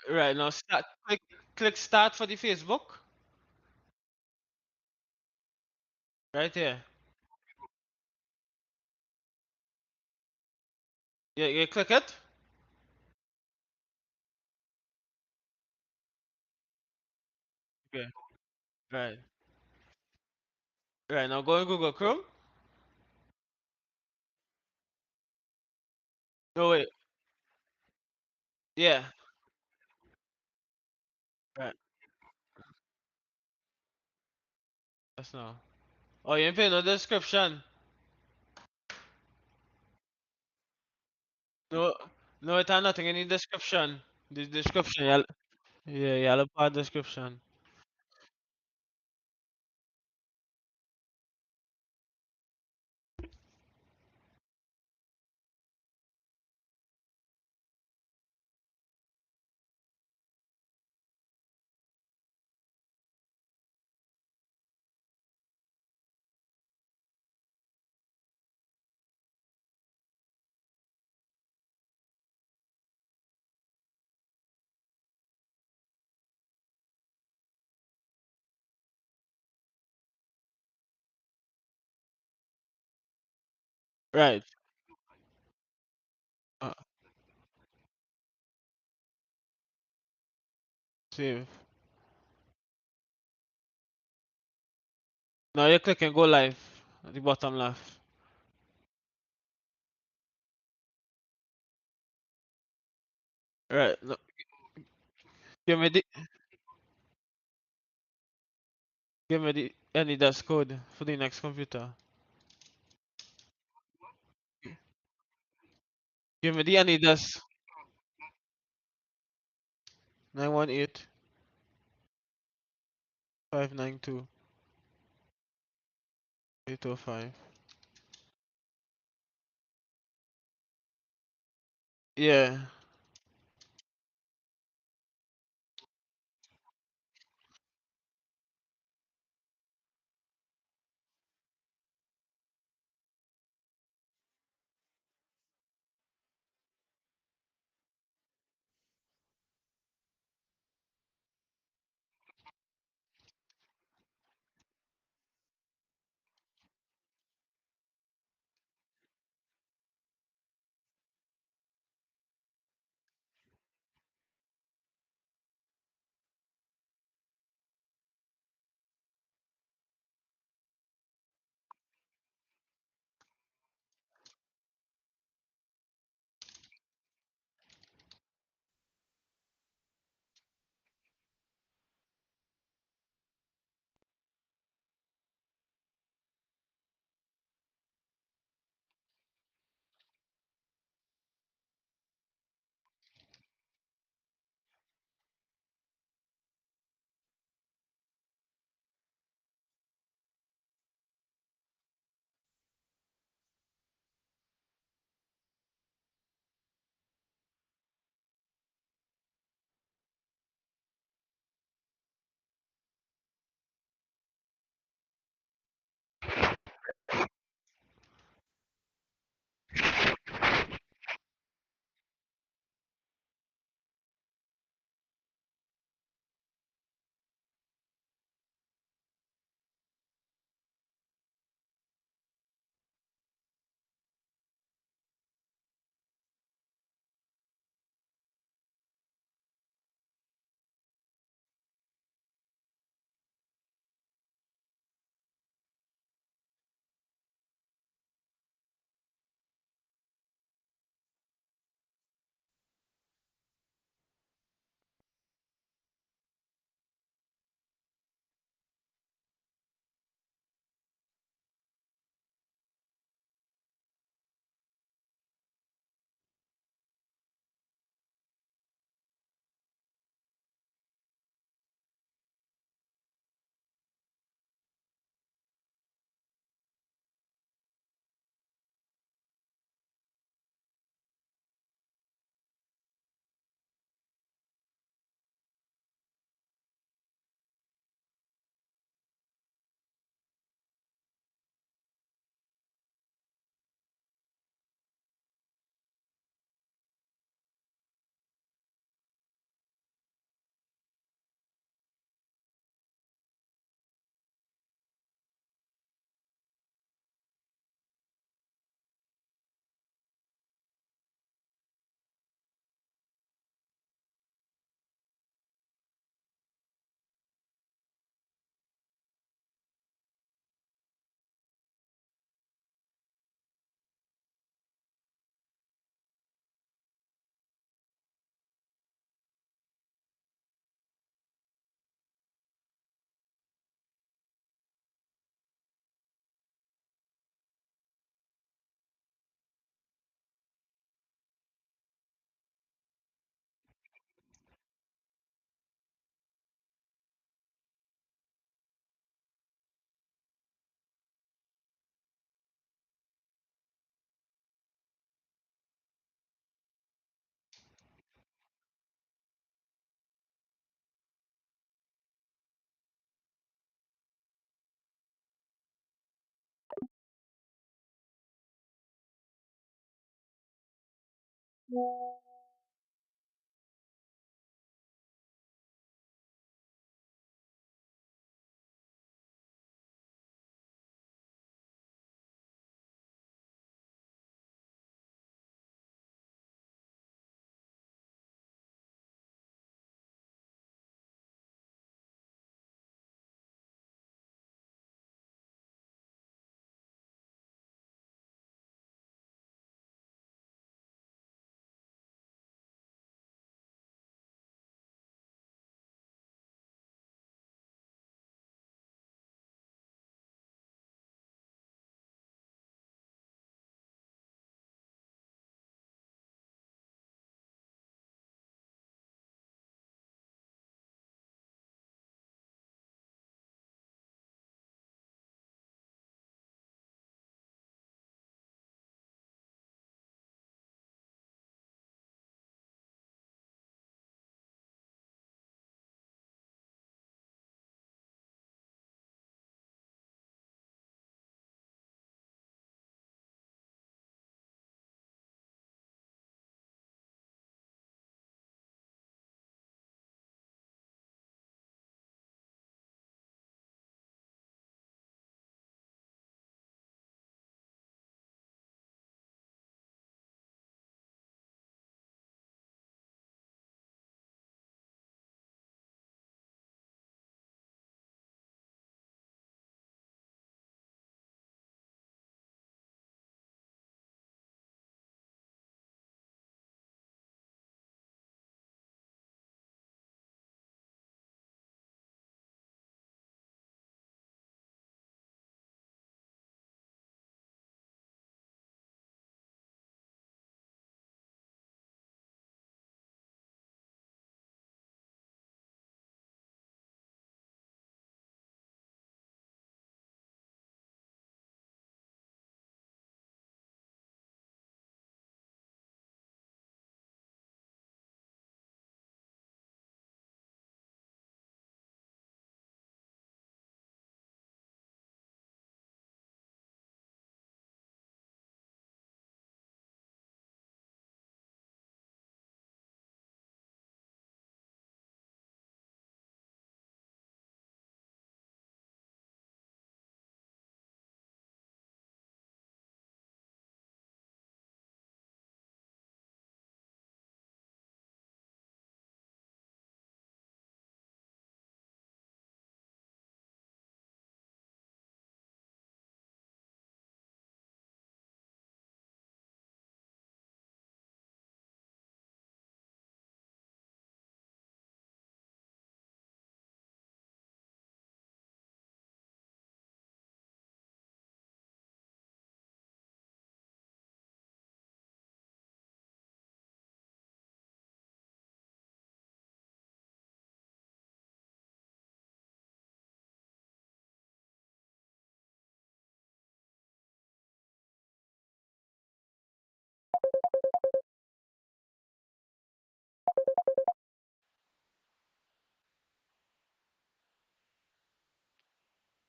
Right now, start. Click start for the Facebook. Right here. Yeah, you click it. Okay. Right. Right now, go in Google Chrome. No wait. Yeah. Right. That's no. Oh, you ain't paying no description. No, no, it has nothing in the description. The description, yeah, yellow part description. Right. Uh, save. Now you click and go live at the bottom left. Right. No, give me the any dash code for the next computer. Give me the any dash 918-592-805. Yeah.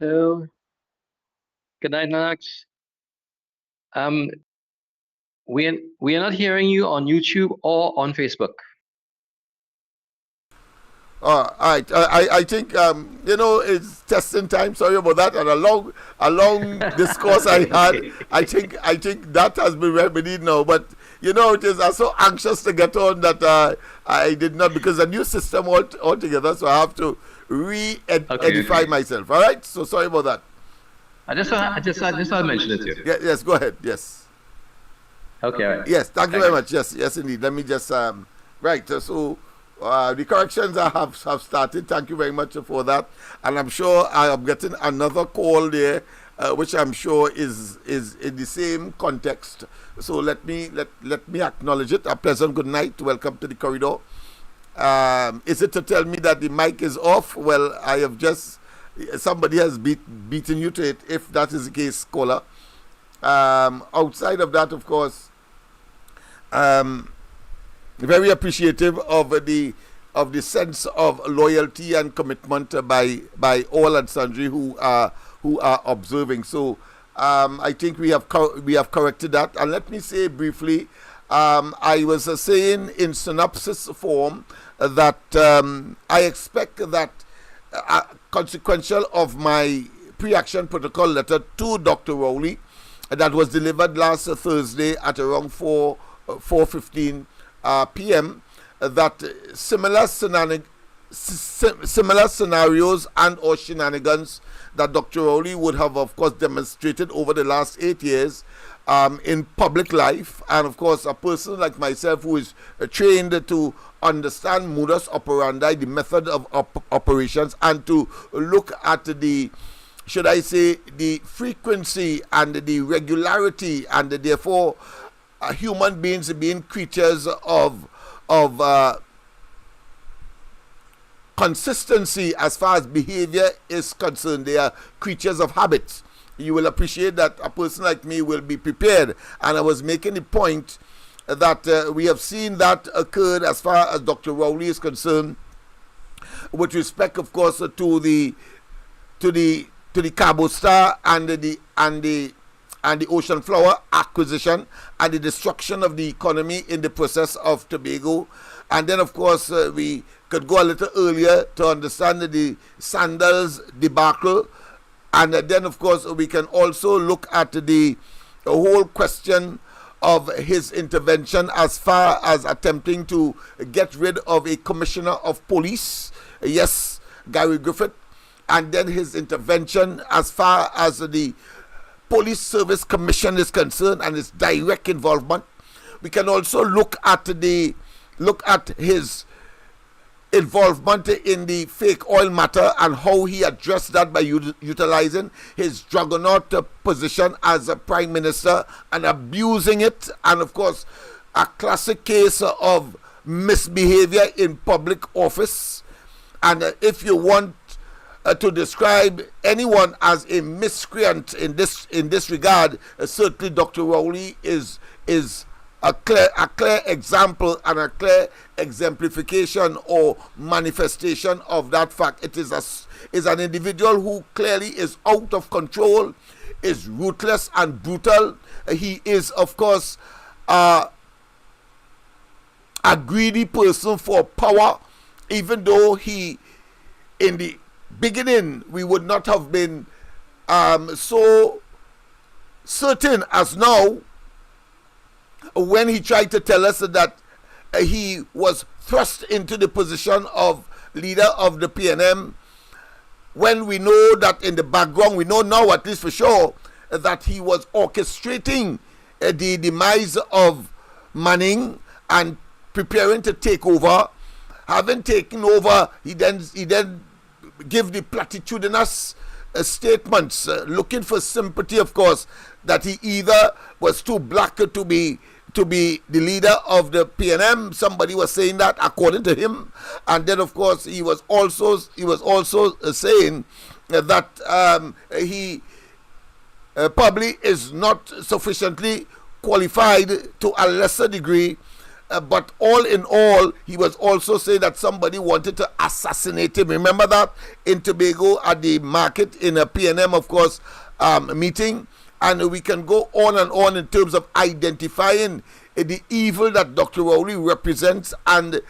Hello, good night, Lennox. Um, we are not hearing you on YouTube or on Facebook. All right. I think it's testing time. Sorry about that. And a long discourse I had. I think that has been remedied now. But it is. I'm so anxious to get on that I did not, because a new system altogether. So I have to edify myself. All right. So sorry about that. I just want to mention it to you. Yes. Go ahead. Yes. Okay. All right. Yes. Thank you very much. Yes. Indeed. Let me just right. So. The corrections have started. Thank you very much for that. And I'm sure I am getting another call there, which I'm sure is in the same context. So let me acknowledge it. A pleasant good night. Welcome to the corridor. Is it to tell me that the mic is off? Well, I have just somebody has beaten you to it. If that is the case, caller. Outside of that, of course. Very appreciative of the sense of loyalty and commitment by all and sundry who are observing. So I think we have corrected that. And let me say briefly, I was saying in synopsis form that I expect that consequential of my pre-action protocol letter to Dr. Rowley that was delivered last Thursday at around 4:15 p.m. That similar scenarios and or shenanigans that Dr. Rowley would have, of course, demonstrated over the last 8 years in public life, and of course a person like myself who is trained to understand modus operandi, the method of operations, and to look at the, should I say, the frequency and the regularity, and therefore human beings being creatures of consistency as far as behavior is concerned. They are creatures of habits. You will appreciate that a person like me will be prepared. And I was making the point that we have seen that occurred as far as Dr. Rowley is concerned, with respect, of course, to the Cabo Star and the Ocean Flower acquisition and the destruction of the economy in the process of Tobago. And then, of course, we could go a little earlier to understand the Sandals debacle. And then, of course, we can also look at the whole question of his intervention as far as attempting to get rid of a commissioner of police, yes, Gary Griffith, and then his intervention as far as the Police Service Commission is concerned and its direct involvement. We can also look at his involvement in the fake oil matter and how he addressed that by utilizing his juggernaut position as a prime minister and abusing it, and of course a classic case of misbehavior in public office. And if you want to describe anyone as a miscreant in this regard, certainly Dr. Rowley is a clear example and a clear exemplification or manifestation of that fact. It is an individual who clearly is out of control, is ruthless and brutal. He is, of course, a greedy person for power, even though he, in the beginning, we would not have been so certain as now, when he tried to tell us that he was thrust into the position of leader of the PNM, when we know that in the background, we know now at least for sure, that he was orchestrating the demise of Manning and preparing to take over. Having taken over, he then give the platitudinous statements, looking for sympathy, of course, that he either was too black to be the leader of the PNM. Somebody was saying that, according to him. And then, of course, he was also saying that he probably is not sufficiently qualified to a lesser degree. But all in all, he was also saying that somebody wanted to assassinate him. Remember that in Tobago at the market in a PNM, of course, meeting. And we can go on and on in terms of identifying the evil that Dr. Rowley represents and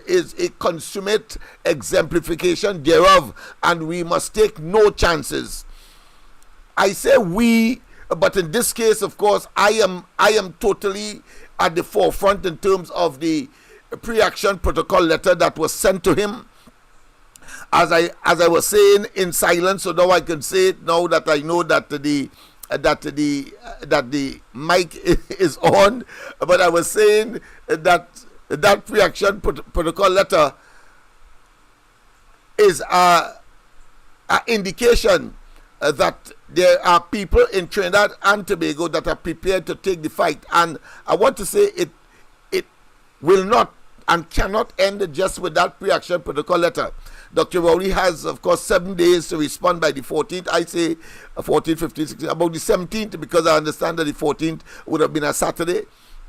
is a consummate exemplification thereof. And we must take no chances. I say we, but in this case, of course, I am totally at the forefront in terms of the pre-action protocol letter that was sent to him. As I was saying in silence, so now I can say it now that I know that the mic is on. But I was saying that pre-action protocol letter is an indication that there are people in Trinidad and Tobago that are prepared to take the fight. And I want to say it will not and cannot end just with that pre-action protocol letter. Dr. Rowley has, of course, 7 days to respond by the 14th. I say 14th, 15th, 16th, about the 17th, because I understand that the 14th would have been a Saturday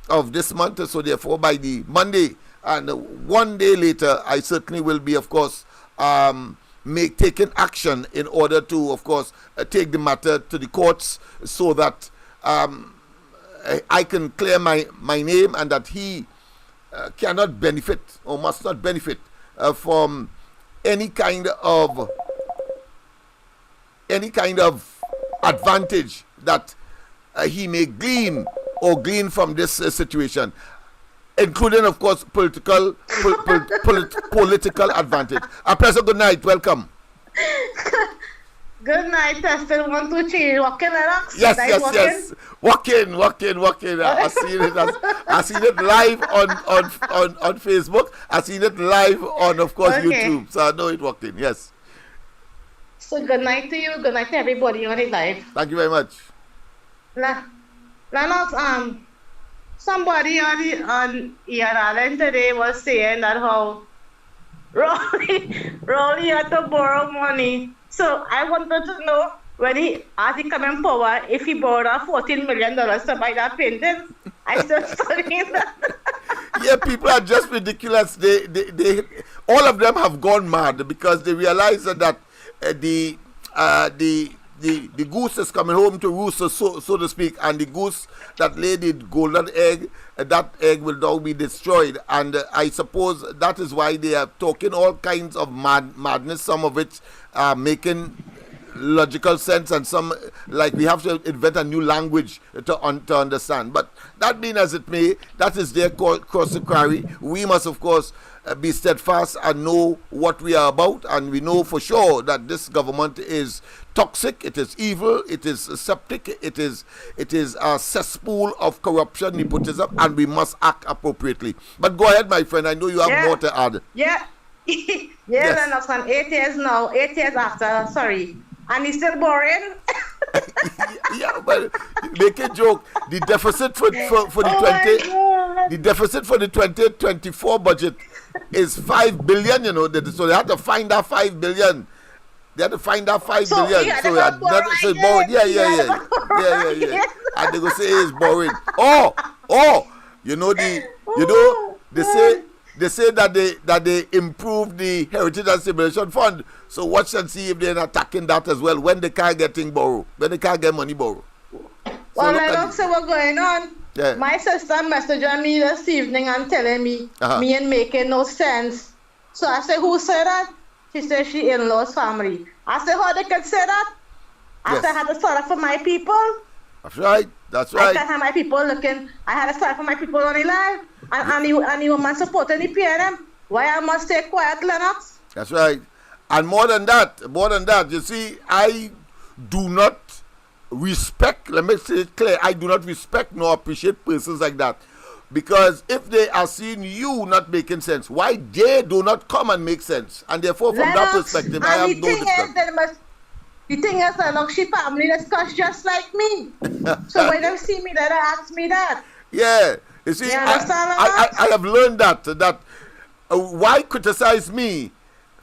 of this month. So therefore, by the Monday and 1 day later, I certainly will be, of course, taking action in order to, of course, take the matter to the courts so that I can clear my name, and that he cannot benefit or must not benefit from any kind of advantage that he may glean from this situation, including, of course, political advantage. Professor, good night. Welcome. Good night, testing 1, 2, 3. Walking, Lennox? Yes. Walking. I seen it live on Facebook. I seen it live on, of course, YouTube. So I know it walking. Yes. So good night to you. Good night to everybody on the live. Thank you very much. Lennox, somebody on ERLN today was saying that how Rowley had to borrow money. So I wanted to know when as he come in power, if he borrowed $14 million to buy that painting. I still studying that. Yeah, people are just ridiculous. They all of them have gone mad because they realize that the goose is coming home to roost, so to speak, and the goose that laid the golden egg, that egg will now be destroyed. And I suppose that is why they are talking all kinds of madness, some of it making logical sense, and some like we have to invent a new language to understand. But that being as it may, that is their cross to carry. We must, of course, be steadfast and know what we are about, and we know for sure that this government is toxic, it is evil, it is septic, it is a cesspool of corruption, nepotism, and we must act appropriately. But go ahead, my friend, I know you have more to add. Yes. Lennox, and 8 years now, 8 years after, sorry, and he's still borrowing. Yeah, well, make a joke. The deficit for the the deficit for the 2024 budget is $5 billion. You know, so they had to find that $5 billion. They had to find that $5 billion. So borrowed. Yeah. And they go say he's borrowing. They say that they improved the Heritage and Civilization Fund. So watch and see if they're attacking that as well when they can't get money borrowed. Well, Lennox, so what's going on? Yeah. My sister messaged me this evening and telling me me ain't making no sense. So I said, who said that? She said she in-laws family. I said, how they can say that? I said, I had to start up for my people. That's right. I can't have my people looking. I had to start for my people on the live. And the woman supporting the PNM. Why I must stay quiet, Lennox? That's right. And more than that, you see, I do not respect, let me say it clear, I do not respect nor appreciate persons like that. Because if they are seeing you not making sense, why they do not come and make sense? And therefore, from that perspective, I have no discussion. The thing is, Lennox, she family discuss just like me. So when they see me, they ask me that. Yeah. You see, I have learned that why criticize me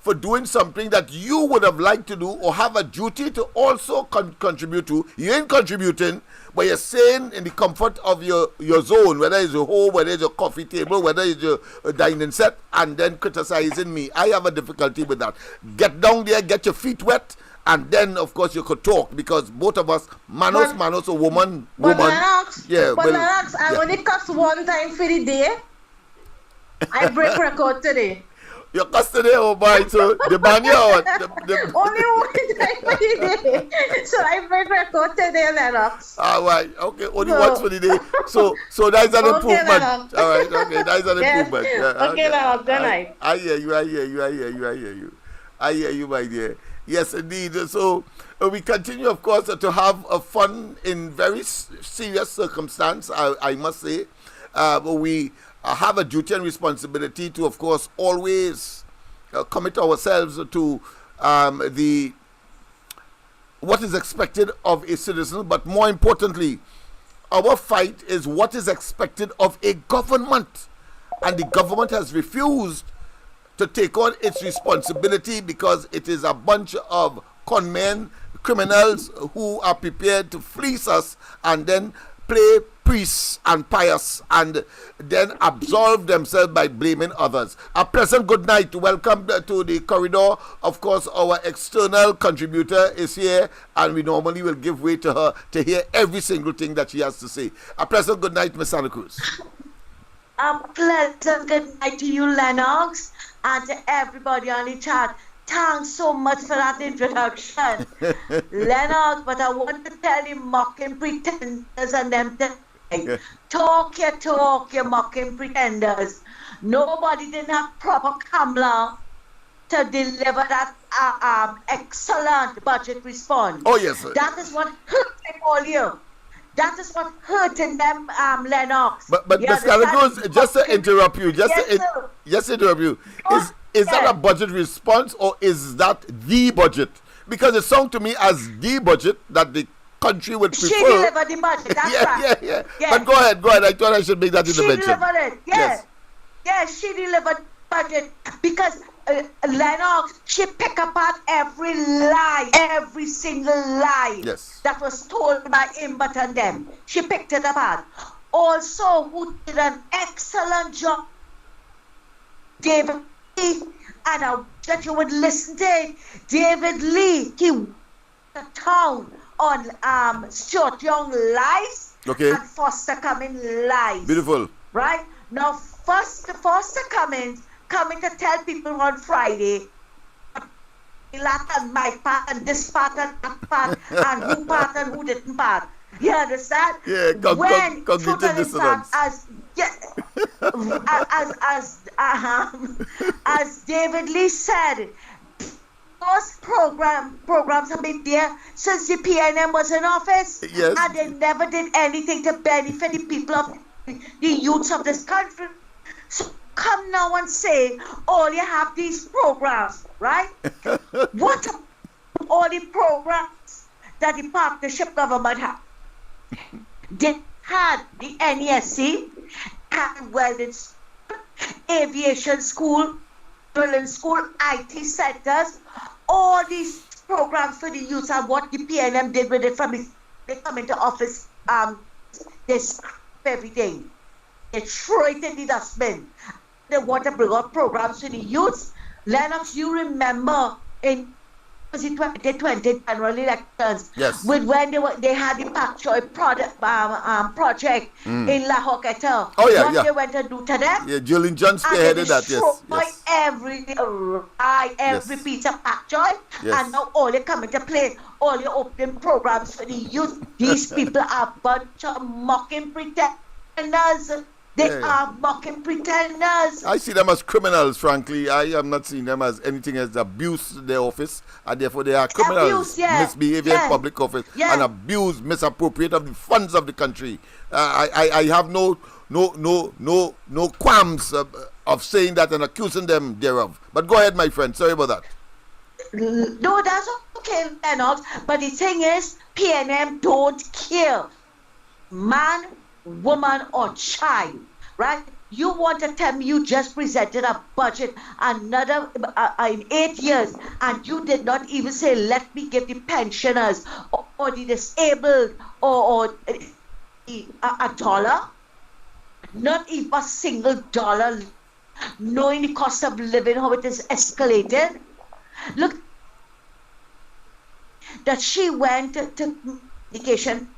for doing something that you would have liked to do or have a duty to also contribute to? You ain't contributing, but you're saying in the comfort of your zone, whether it's your home, whether it's your coffee table, whether it's your dining set, and then criticizing me. I have a difficulty with that. Get down there, get your feet wet, and then, of course, you could talk, because both of us, manos, a woman. Lennox, I only cuss one time for the day. I break record today. You cuss today, oh boy, so the ban you out. Only one time for the day. So I break record today, Lennox. All right, okay, only once for the day. So that's an improvement. Lennox. All right, okay, that's an improvement. Yeah, okay, Lennox, good night. I hear you, my dear. Yes, indeed. So we continue, of course, to have fun in very serious circumstance, I must say. But we have a duty and responsibility to, of course, always commit ourselves to what is expected of a citizen. But more importantly, our fight is what is expected of a government. And the government has refused to take on its responsibility because it is a bunch of conmen, criminals who are prepared to fleece us and then play priests and pious and then absolve themselves by blaming others. A pleasant good night. Welcome to the corridor. Of course, our external contributor is here, and we normally will give way to her to hear every single thing that she has to say. A pleasant good night, Miss Santa Cruz. A pleasant good night to you, Lennox, and to everybody on the chat. Thanks so much for that introduction, Lennox. But I want to tell you, mocking pretenders and them talk your talk, you mocking pretenders. Nobody didn't have proper camera to deliver that excellent budget response. Oh yes, sir. That is what hurt them all you. That is what hurting them, Lennox. But Mr. Cruz, just to interrupt you, just to interrupt you, is that a budget response or is that the budget? Because it sounds to me as the budget that the country would prefer. She delivered the budget, that's right. Yeah. But go ahead. I thought I should make that intervention. She delivered it, yes, she delivered budget because Lennox, she picked apart every lie, every single lie that was told by Imbert and them. She picked it apart. Also, who did an excellent job, David Lee, and I wish that you would listen to it. David Lee, he went to town on Stuart Young lies and Foster Cummings lies. Beautiful. Right? Now, Foster Cummings coming to tell people on Friday and my part and this part and that part and who part and who didn't part. You understand? Yeah, cognitive dissonance. As David Lee said, those programs have been there since the PNM was in office, and they never did anything to benefit the people of the youths of this country. So come now and say, oh, you have these programs, right? What are all the programs that the partnership government had? They had the NESC, had welding school, aviation school, drilling school, IT centers, all these programs for the youth, and what the PNM did with it from they come into office, they scrap everything. They throw it in the dustbin. They want to bring up programs to the youth. Lennox, you remember in 2020 general elections, when they had the Pak Choi project in La Hoqueta. What they went to do to them? Yeah, Julian John spearheaded that. Every piece of Pak Choi, and now all they coming to play, all the opening programs for the youth. These people are a bunch of mocking pretenders. They are mocking pretenders. I see them as criminals, frankly. I am not seeing them as anything as abuse their office, and therefore they are criminals, misbehavior in public office, and abuse, misappropriate of the funds of the country. I have no qualms of saying that and accusing them thereof. But go ahead, my friend. Sorry about that. No, that's okay, Lennox. But the thing is, PNM don't care. Man, woman or child, right? You want to tell me you just presented a budget another in 8 years, and you did not even say, let me give the pensioners or the disabled or a dollar? Not even a single dollar, knowing the cost of living, how it is escalated. Look, that she went to medication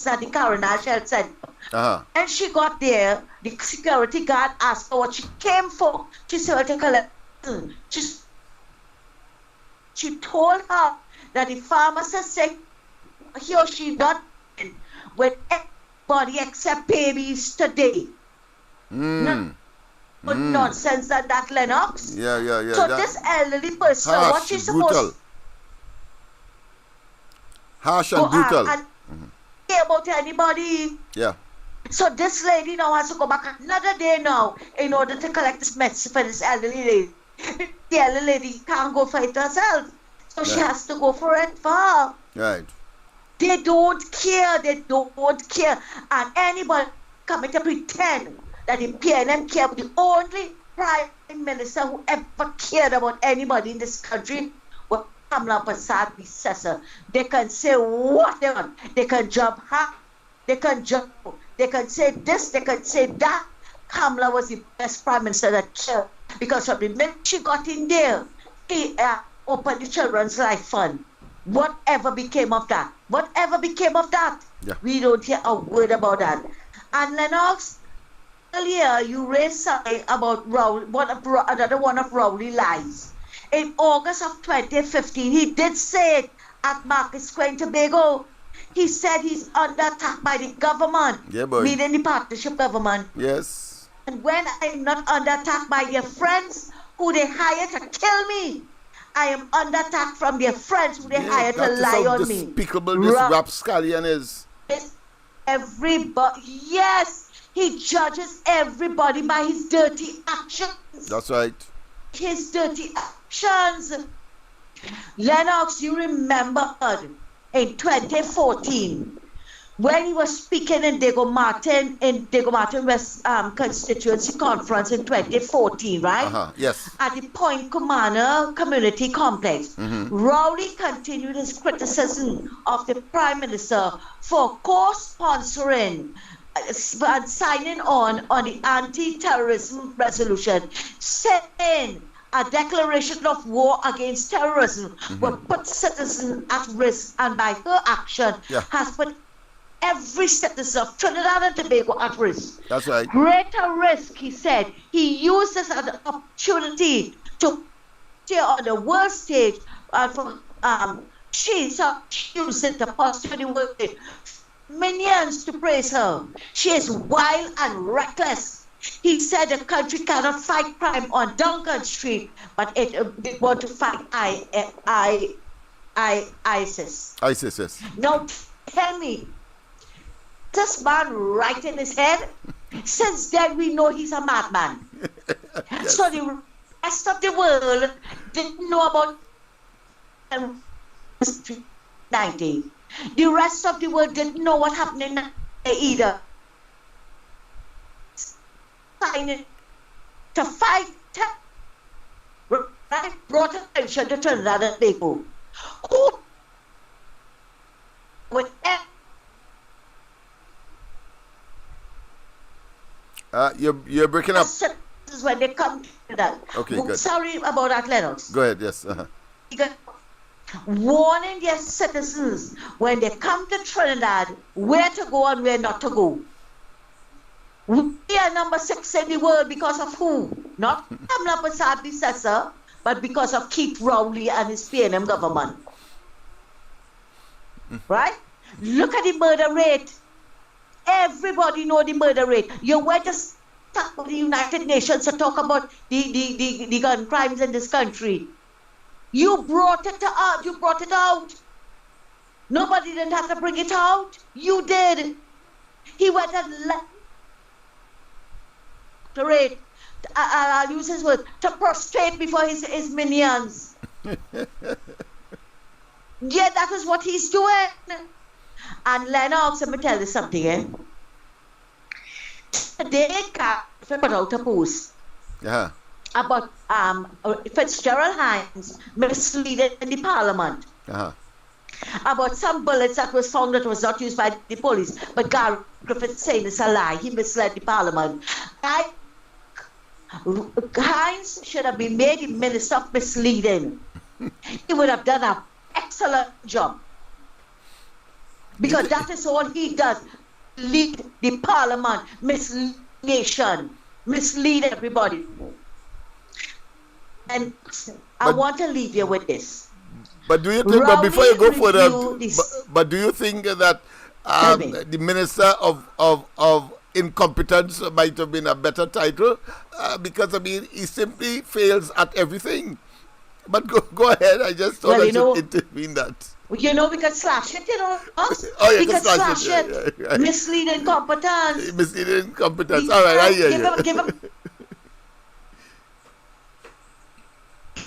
at the Coronage Health Center. And she got there, the security guard asked her what she came for. She said to collect. She told her that the pharmacist said he or she not with everybody except babies today. But nonsense that Lennox. So this elderly person, what she's supposed harsh and brutal. Care about anybody. So this lady now has to go back another day now in order to collect this message for this elderly lady. The elderly lady can't go for it herself, so she has to go for it for her. Right. They don't care. And anybody coming to pretend that the PNM care, the only prime minister who ever cared about anybody in this country was Kamala Prasad, the successor. They can say what they want. They can jump high They can jump. They can say this. They can say that. Kamala was the best prime minister that killed because of the minute she got in there, he opened the Children's Life Fund. Whatever became of that? Whatever became of that? Yeah. We don't hear a word about that. And Lennox, earlier you raised something about Rowley, another one of Rowley lies. In August of 2015, he did say it at Market Square in Tobago. He said he's under attack by the government, meaning the partnership government. Yes. And when I'm not under attack by their friends who they hire to kill me, I am under attack from their friends who they hire to lie on me. Despicable this rapscallion is. Everybody, yes, he judges everybody by his dirty actions. That's right. His dirty actions. Lennox, you remembered in 2014 when he was speaking in Diego Martin West constituency conference in 2014, right? Yes. At the Point Commander Community Complex. Rowley continued his criticism of the Prime Minister for co-sponsoring and signing on the anti-terrorism resolution, saying a declaration of war against terrorism will put citizens at risk, and by her action has put every citizen of Trinidad and Tobago at risk. That's right. Greater risk, he said. He used this as an opportunity to stay on the world stage she used it to posture the world stage. Minions to praise her. She is wild and reckless. He said the country cannot fight crime on Duncan Street, but it want to fight ISIS. ISIS, yes. Now tell me, this man right in his head? Since then we know he's a madman. Yes. So the rest of the world didn't know about 19. The rest of the world didn't know what happened in either. Signing to fight, brought attention to Trinidad and Tobago. Who would you're breaking up. When they come to that. Okay, good. Sorry about that, Lennox. Go ahead, yes. Warning their citizens when they come to Trinidad where to go and where not to go. We are number 6 in the world because of who? Not Kamala Prasad predecessor, but because of Keith Rowley and his PNM government. Right? Look at the murder rate. Everybody know the murder rate. You went to talk with the United Nations to talk about the gun crimes in this country. You brought it out. You brought it out. Nobody didn't have to bring it out. You did. He went and I'll use his word, to prostrate before his minions. Yeah, that is what he's doing. And Lennox, let me tell you something, Today, put out a post about Fitzgerald Hines misleading in the parliament. About some bullets that was found that was not used by the police, but Gary Griffith saying it's a lie. He misled the parliament. Hines should have been made the minister of misleading. He would have done an excellent job. Because that is all he does. Lead the parliament, mislead nation, mislead everybody. And I want to leave you with this. But do you think, but before you go further, but do you think that the minister of incompetence might have been a better title? Because, I mean, he simply fails at everything. But go ahead, I just thought I should intervene that. You know, we can slash it, you know. Oh, yeah, we can slash it. Yeah, right. Misleading competence. Misleading competence. All right, I hear you.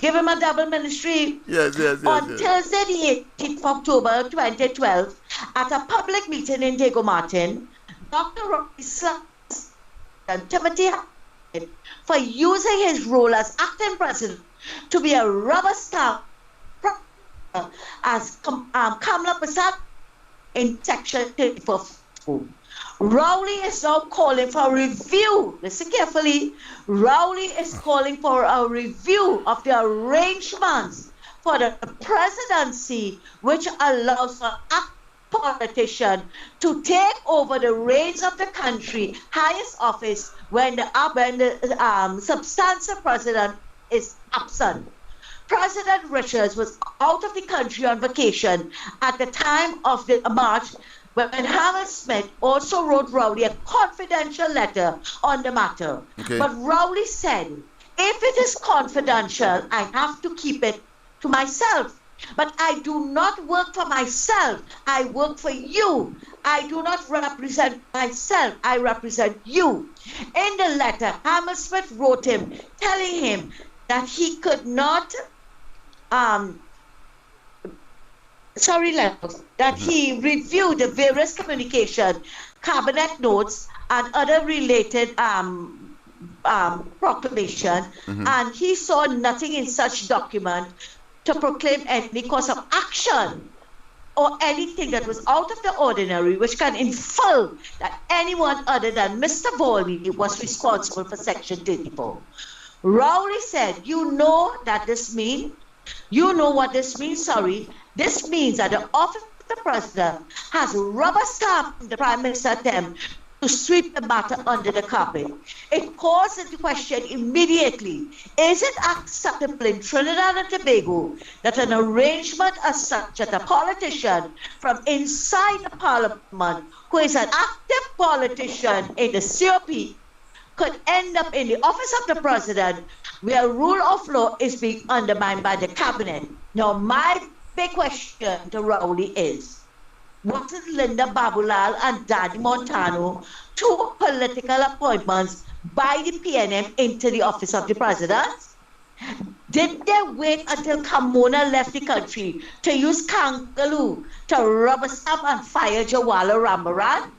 Give him a double ministry. Yes. On Thursday, the 18th of October 2012, at a public meeting in Diego Martin, Dr. Rowley slashed Timothy for using his role as acting president to be a rubber stamp as Kamala Prasad in Section 34 Rowley is now calling for a review. Listen carefully. Rowley is calling for a review of the arrangements for the presidency, which allows for a politician to take over the reins of the country, highest office, when the substantive president is absent. President Richards was out of the country on vacation at the time of the march, when Hammersmith also wrote Rowley a confidential letter on the matter. Okay. But Rowley said, if it is confidential, I have to keep it to myself. But I do not work for myself. I work for you. I do not represent myself. I represent you. In the letter, Hammersmith wrote him, telling him that he could not Lennox, that he reviewed the various communication, cabinet notes, and other related proclamation, and he saw nothing in such document to proclaim any course of action or anything that was out of the ordinary, which can infer that anyone other than Mr. Rowley was responsible for Section 34. Rowley said, you know what this means, sorry. This means that the office of the president has rubber stamped the prime minister's attempt to sweep the matter under the carpet. It calls into question immediately, is it acceptable in Trinidad and Tobago that an arrangement as such that a politician from inside the parliament, who is an active politician in the COP, could end up in the office of the president, where rule of law is being undermined by the cabinet? Now, my big question to Rowley is, what is Linda Babulal and Danny Montano, two political appointments by the PNM into the office of the president? Did they wait until Kamona left the country to use Kangaloo to rubber stamp and fire Jawala Rambaran?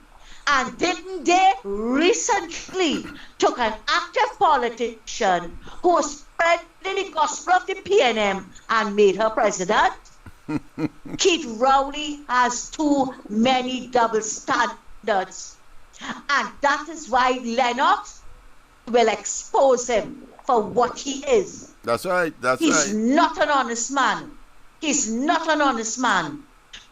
And didn't they recently took an active politician who was spreading the gospel of the PNM and made her president? Keith Rowley has too many double standards. And that is why Lennox will expose him for what he is. That's right. He's not an honest man. He's not an honest man.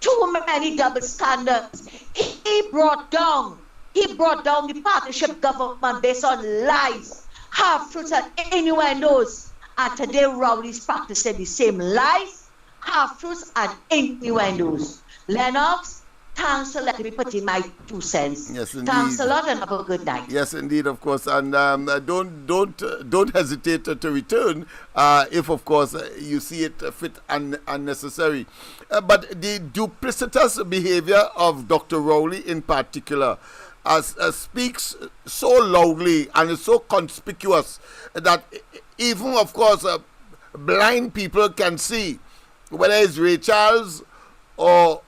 Too many double standards. He brought down the partnership government based on lies, half-truths and innuendos. And today Rowley's practicing the same lies, half-truths and innuendos. Lennox, thanks for letting me put in my 2 cents. Yes, indeed. Thanks a lot and have a good night. Yes, indeed, of course. And don't hesitate to return if, of course, you see it fit and unnecessary. But the duplicitous behavior of Dr. Rowley in particular speaks so loudly and is so conspicuous that even, of course, blind people can see, whether it's Ray Charles or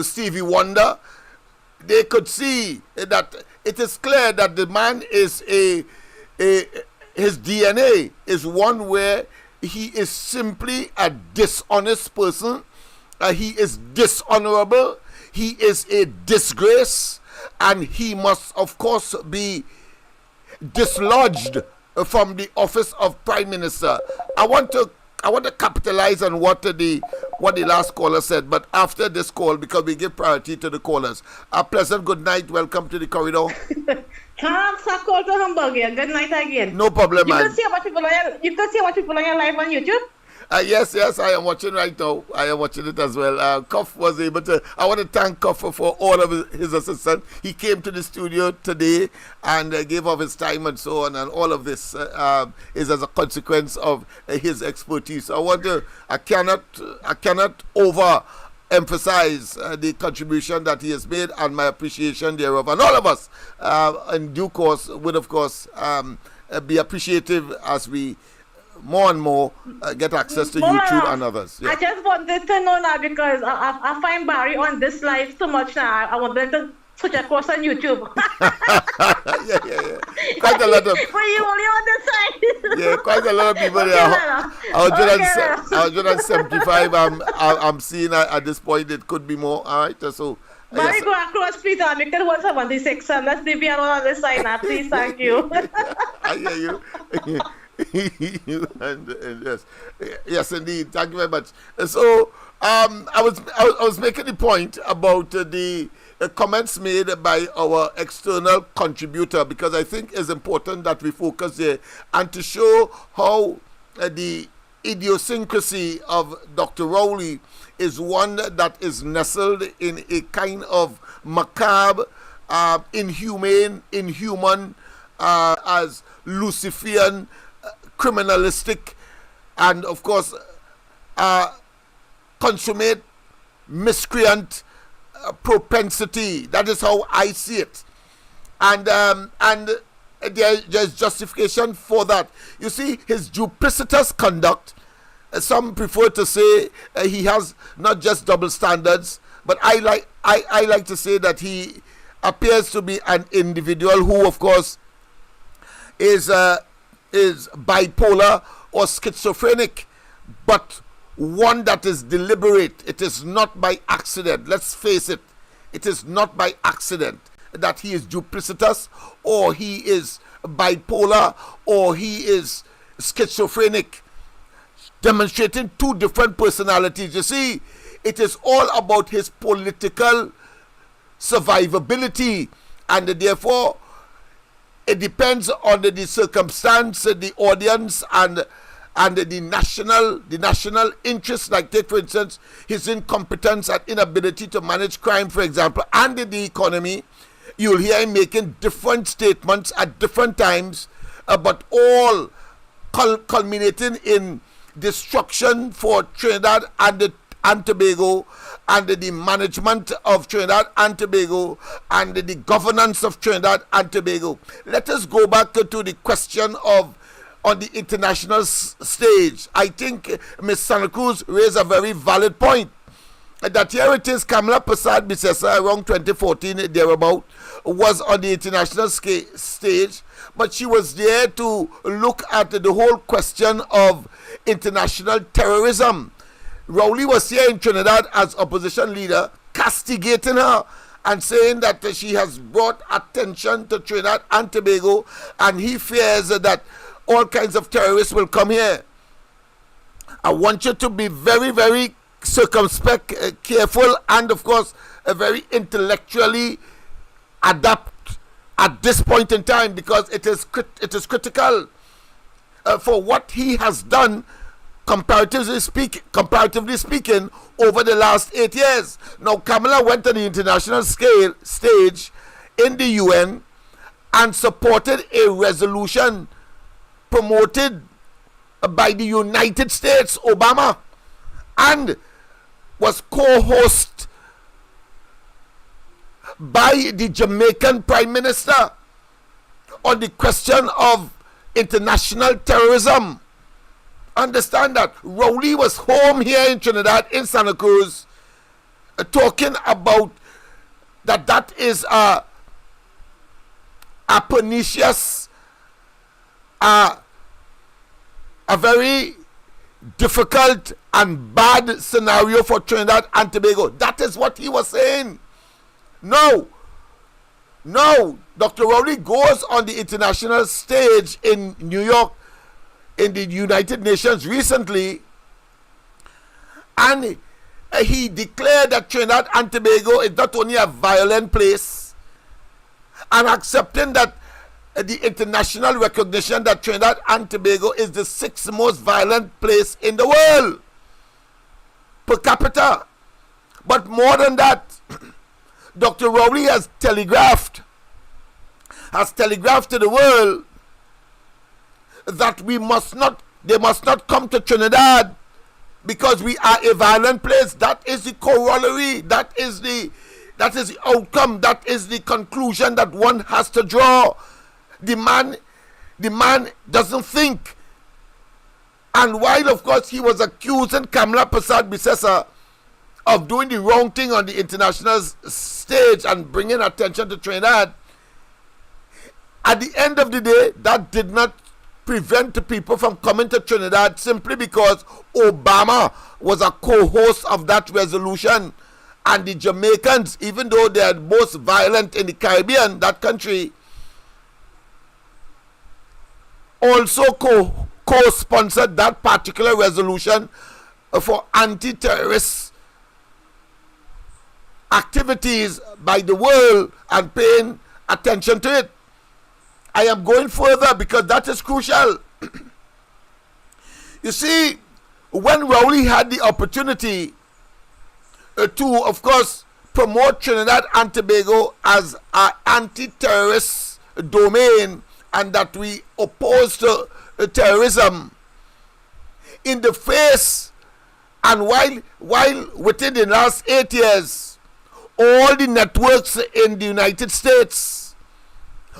Stevie Wonder, they could see that it is clear that the man is his DNA is one where he is simply a dishonest person. He is dishonorable. He is a disgrace, and he must, of course, be dislodged from the office of Prime Minister. I want to capitalize on what the last caller said, but after this call, because we give priority to the callers. A pleasant good night. Welcome to the corridor. Thanks for call to Hamburg. Good night again. No problem, man. You can see what people are live on YouTube. Yes, I am watching right now. I am watching it as well. Koff was able to. I want to thank Koff for all of his assistance. He came to the studio today and gave up his time and so on. And all of this is as a consequence of his expertise. So I cannot overemphasize the contribution that he has made and my appreciation thereof. And all of us, in due course, would of course be appreciative as we more and more get access to YouTube and others. Yeah. I just wanted to know now because I find Barry on this live so much now. I want them to switch a course on YouTube. yeah. Quite a lot of. But you only on this side. Yeah, quite a lot of people there. 175. I'm seeing at this point it could be more. All right, so Mary, go across, please. I make it 176. Let's leave you on this side now, please. Thank you. I hear you. and yes, indeed. Thank you very much. So, I was making the point about the comments made by our external contributor, because I think it's important that we focus there and to show how the idiosyncrasy of Dr. Rowley is one that is nestled in a kind of macabre, inhuman, as Luciferian, criminalistic, and of course, consummate miscreant propensity. That is how I see it, and there's justification for that. You see, his duplicitous conduct. Some prefer to say he has not just double standards, but I like to say that he appears to be an individual who, of course, is bipolar or schizophrenic, but one that is deliberate. It is not by accident. Let's face it. It is not by accident that he is duplicitous, or he is bipolar, or he is schizophrenic, demonstrating two different personalities. You see, it is all about his political survivability, and therefore it depends on the circumstance, the audience, and the national interest. Like, take for instance his incompetence and inability to manage crime, for example, and the economy. You'll hear him making different statements at different times, but all culminating in destruction for Trinidad and Tobago, and the management of Trinidad and Tobago, and the governance of Trinidad and Tobago. Let us go back to the question of on the international stage. I think Ms. Santa Cruz raised a very valid point, that here it is, Kamala Prasad Bisesa, around 2014 thereabout, was on the international stage, but she was there to look at the whole question of international terrorism. Rowley was here in Trinidad as opposition leader, castigating her and saying that she has brought attention to Trinidad and Tobago, and he fears that all kinds of terrorists will come here. I want you to be very, very circumspect, careful, and of course very intellectually adapt at this point in time, because it is critical for what he has done, comparatively speaking, over the last 8 years. Now, Kamala went to the international stage in the UN and supported a resolution promoted by the United States, Obama, and was co-host by the Jamaican Prime Minister on the question of international terrorism. Understand that Rowley was home here in Trinidad, in Santa Cruz, talking about that is a pernicious, a very difficult and bad scenario for Trinidad and Tobago. That is what he was saying. No, Dr. Rowley goes on the international stage in New York, in the United Nations recently, and he declared that Trinidad and Tobago is not only a violent place, and accepting that the international recognition that Trinidad and Tobago is the 6th most violent place in the world per capita. But more than that, Dr. Rowley has telegraphed to the world that they must not come to Trinidad because we are a violent place. That is the corollary. That is the outcome. That is the conclusion that one has to draw. The man doesn't think. And while, of course, he was accusing Kamala Prasad Bisesa of doing the wrong thing on the international stage and bringing attention to Trinidad, at the end of the day, that did not prevent the people from coming to Trinidad, simply because Obama was a co-host of that resolution, And the Jamaicans, even though they are most violent in the Caribbean, that country also co-sponsored that particular resolution for anti-terrorist activities by the world and paying attention to it. I am going further because that is crucial. You see, when Rowley had the opportunity to, of course, promote Trinidad and Tobago as an anti-terrorist domain and that we oppose to terrorism, in the face and while within the last 8 years, all the networks in the United States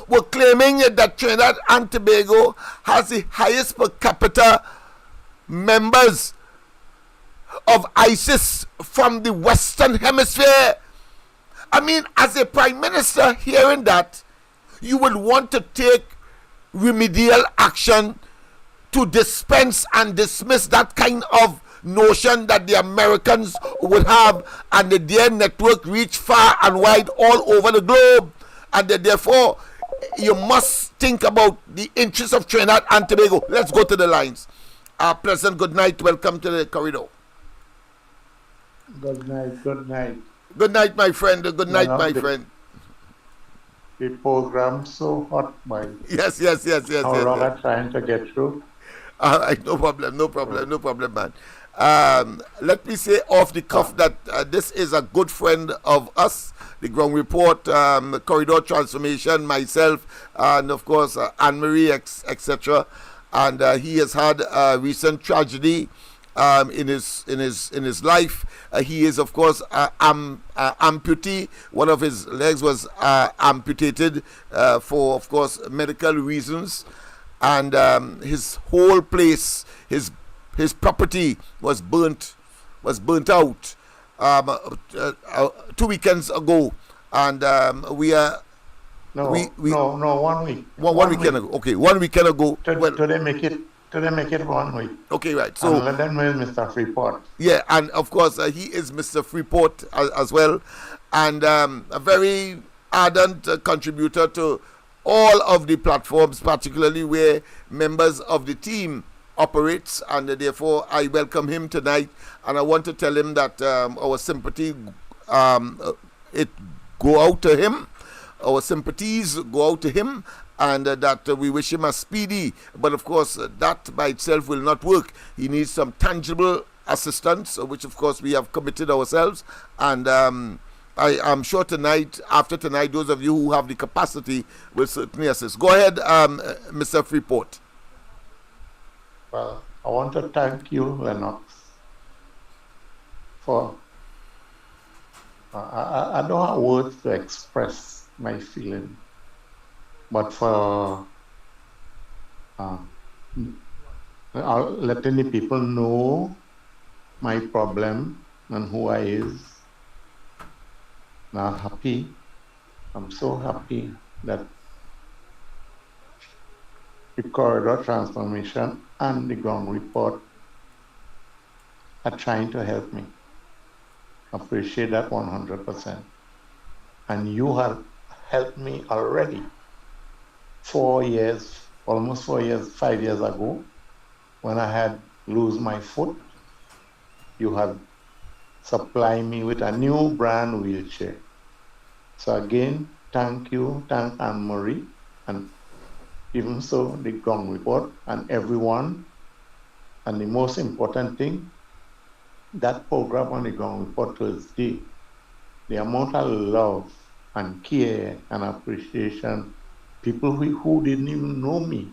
were claiming that Trinidad and Tobago has the highest per capita members of ISIS from the Western Hemisphere. I mean, as a prime minister hearing that, you would want to take remedial action to dispense and dismiss that kind of notion that the Americans would have, and that their network reach far and wide all over the globe, and that therefore you must think about the interests of Trinidad and Tobago. Let's go to the lines. President, good night. Welcome to the corridor. Good night. Good night. Good night, my friend. Good night, my friend. The program so hot, my. Yes. How long are trying to get through? No problem, man. Let me say off the cuff that this is a good friend of us, the Ground Report, Corridor Transformation, myself, and of course Anne-Marie, etc. And he has had a recent tragedy in his life. He is, of course, amputee. One of his legs was amputated for, of course, medical reasons, and his whole place, his property was burnt out 2 weekends ago, and we are. No, 1 week. One weekend ago. Okay, 1 weekend ago. Today make it 1 week. Okay, right. So and let them know Mr. Freeport. Yeah, and of course he is Mr. Freeport as well, and a very ardent contributor to all of the platforms, particularly where members of the team operates, and therefore I welcome him tonight, and I want to tell him that our sympathy it go out to him. Our sympathies go out to him, and that we wish him a speedy. But of course, that by itself will not work. He needs some tangible assistance, which of course we have committed ourselves. And I am sure tonight, after tonight, those of you who have the capacity will certainly assist. Go ahead, Mr. Freeport. Well, I want to thank you, Lennox, for I don't have words to express my feeling, but for letting the people know my problem and who I is. Now happy. I'm so happy that the Corridor Transformation and the Ground Report are trying to help me. Appreciate that 100%. And you have helped me already 4 years, almost 4 years, 5 years ago, when I had lose my foot. You had supplied me with a new brand wheelchair. So again, thank you, thank Anne-Marie, and even so, the Ground Report and everyone. And the most important thing, that program on the Ground Report Thursday, the amount of love and care and appreciation people who didn't even know me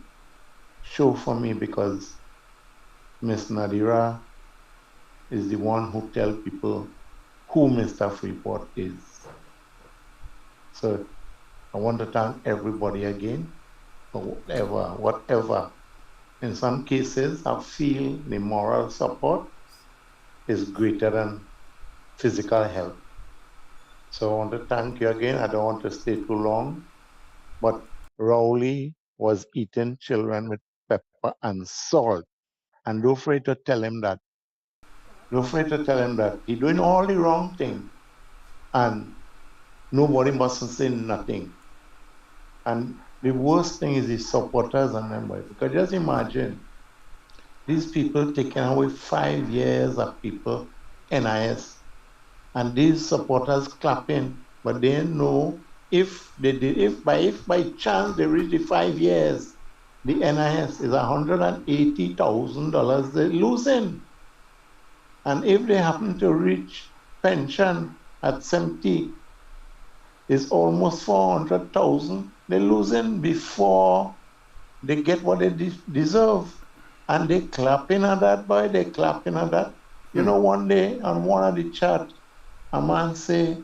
show for me, because Miss Nadira is the one who tell people who Mr. Freeport is. So I want to thank everybody again for whatever. In some cases, I feel the moral support is greater than physical help. So I want to thank you again. I don't want to stay too long, but Rowley was eating children with pepper and salt. And don't afraid to tell him that. Don't afraid to tell him that he's doing all the wrong thing. and nobody mustn't say nothing. And the worst thing is the supporters and members. Because just imagine, these people taking away 5 years of people, NIS, and these supporters clapping, but they know if by chance they reach the 5 years, the NIS is $180,000 they're losing. And if they happen to reach pension at 70, it's almost 400,000 they're losing before they get what they deserve. And they clapping at that, boy, they clapping at that. You know, one day on one of the chat, a man say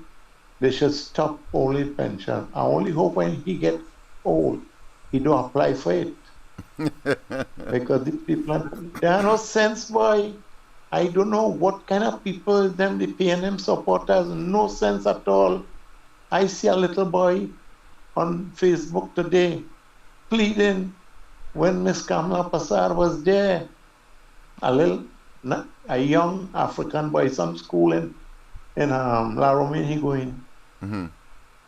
they should stop only pension. I only hope when he gets old, he don't apply for it. Because the people, there are no sense, boy. I don't know what kind of people them, the PNM supporters, no sense at all. I see a little boy on Facebook today pleading when Miss Kamala Passar was there. A young African boy, some school in La Romaine, he going.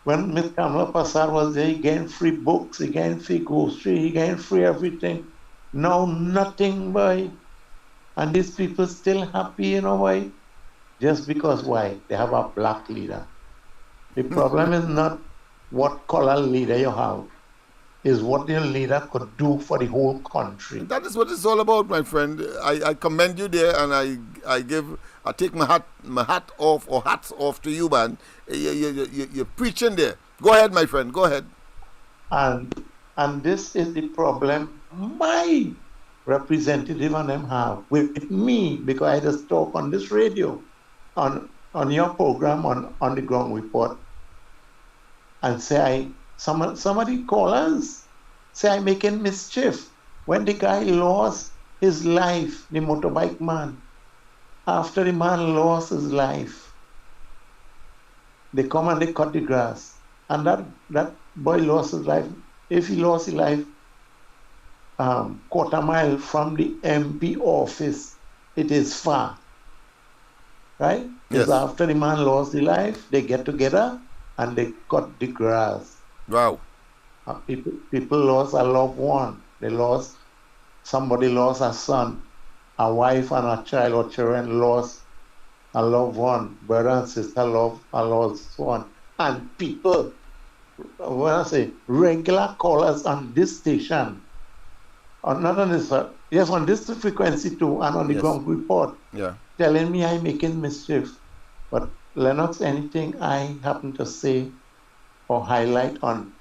When Miss Kamala Passar was there, he gained free books, he gained free grocery, he gained free everything. Now nothing, boy. And these people still happy, you know why? Just because why? They have a black leader. The problem is not what color leader you have, is what your leader could do for the whole country. That is what it's all about, my friend. I commend you there, and I take my hat off, or hats off to you, man. You're preaching there. Go ahead, my friend. Go ahead. And this is the problem my representative and them have with me, because I just talk on this radio, on your program, on the ground report, and say somebody call us, say I'm making mischief. When the guy lost his life, the motorbike man, after the man lost his life, they come and they cut the grass. And that boy lost his life. If he lost his life, quarter mile from the MP office, it is far. Right? Yes. Because after the man lost his life, they get together and they cut the grass. Wow. People lost a loved one. Somebody lost a son, a wife and a child or children lost a loved one, brother and sister lost a loved one. And people, when I say regular callers on this station, not on this, yes, on this frequency too, and on the ground report, telling me I'm making mischief. But Lennox, anything I happen to say or highlight on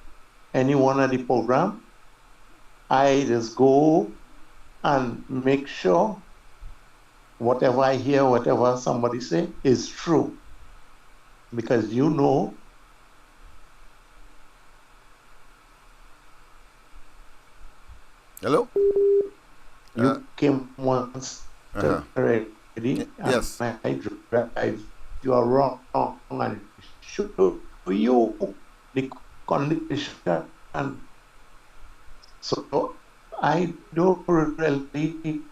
any one of the program, I just go and make sure whatever I hear, whatever somebody say is true. Because you know, hello? You came once already. Yes. I drive. You are wrong, and show you the condition. And so I don't really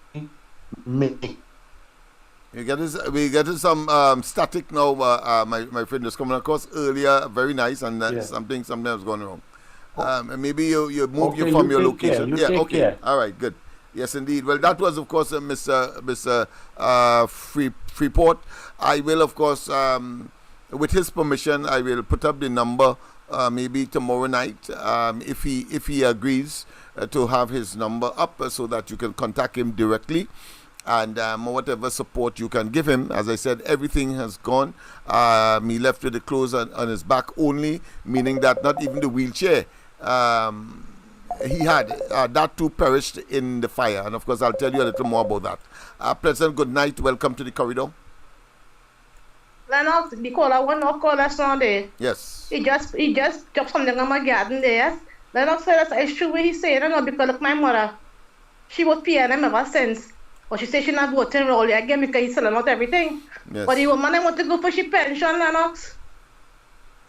make. We getting some static now. My friend is coming across earlier. Very nice, and something else going wrong. Maybe you move you from your location. Okay. Care. All right. Good. Yes, indeed. Well, that was, of course, Mr. Freeport. I will, of course, with his permission, I will put up the number maybe tomorrow night if he agrees to have his number up so that you can contact him directly. And whatever support you can give him. As I said, everything has gone. He left with the clothes on his back only, meaning that not even the wheelchair he had, that too perished in the fire. And of course, I'll tell you a little more about that. President, good night. Welcome to the corridor. Lennox, the caller, one of callers on there. Yes. He just dropped something on my garden there. Lennox said that's true what he said. I don't know, because look, my mother, she was PNM ever since. But she said she not voting Rowley again because he's selling out everything. Yes. But the woman want to go for she pension, Lennox.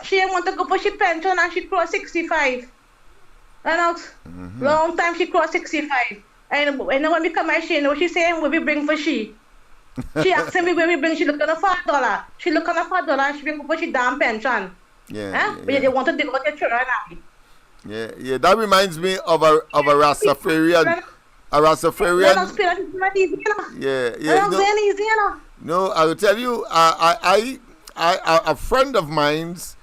She want to go for she pension and she crossed 65. Lennox, long time she crossed 65. And when we come out, she know she saying what we bring for she. She asked me where we bring, she looking for $5. She looking for $5 and she bring up she damn pension. But they want to dig out your children now. Yeah. That reminds me of a Rastafarian. A Rastafarian. No, I will tell you, a friend of mine's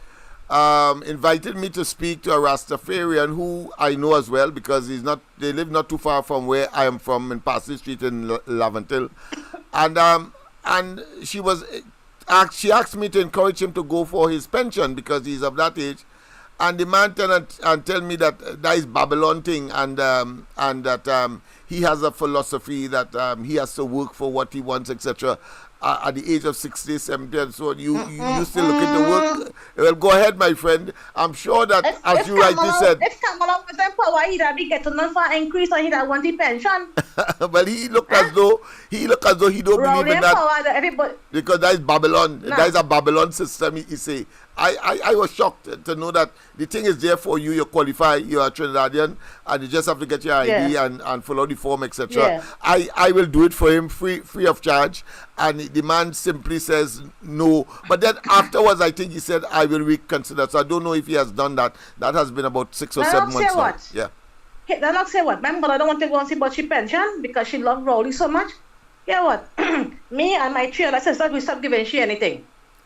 invited me to speak to a Rastafarian who I know as well because they live not too far from where I am from in Parsons Street in Laventil. And she asked me to encourage him to go for his pension because he's of that age. And the man tell me that is Babylon thing and that he has a philosophy that he has to work for what he wants, etc. At the age of 60, 70, and so on, you still looking to work. Well, go ahead, my friend. I'm sure that, as you rightly said... If Kamala was in power, he'd be getting on for increase or he'd have want the pension. Well, he looked as though he don't believe in that. Because that is Babylon. That is a Babylon system, he say. I was shocked to know that the thing is there for you. You qualify, you are Trinidadian, and you just have to get your ID and fill out the form, etc. I will do it for him free of charge. And the man simply says no. But then afterwards, I think he said, I will reconsider. So I don't know if he has done that. That has been about 6 or 7 months now. Yeah. Lennox say what? My mother don't want to go and see about she pension because she loved Rowley so much. Yeah, what? Me and my 3 other sisters, we stopped giving she anything.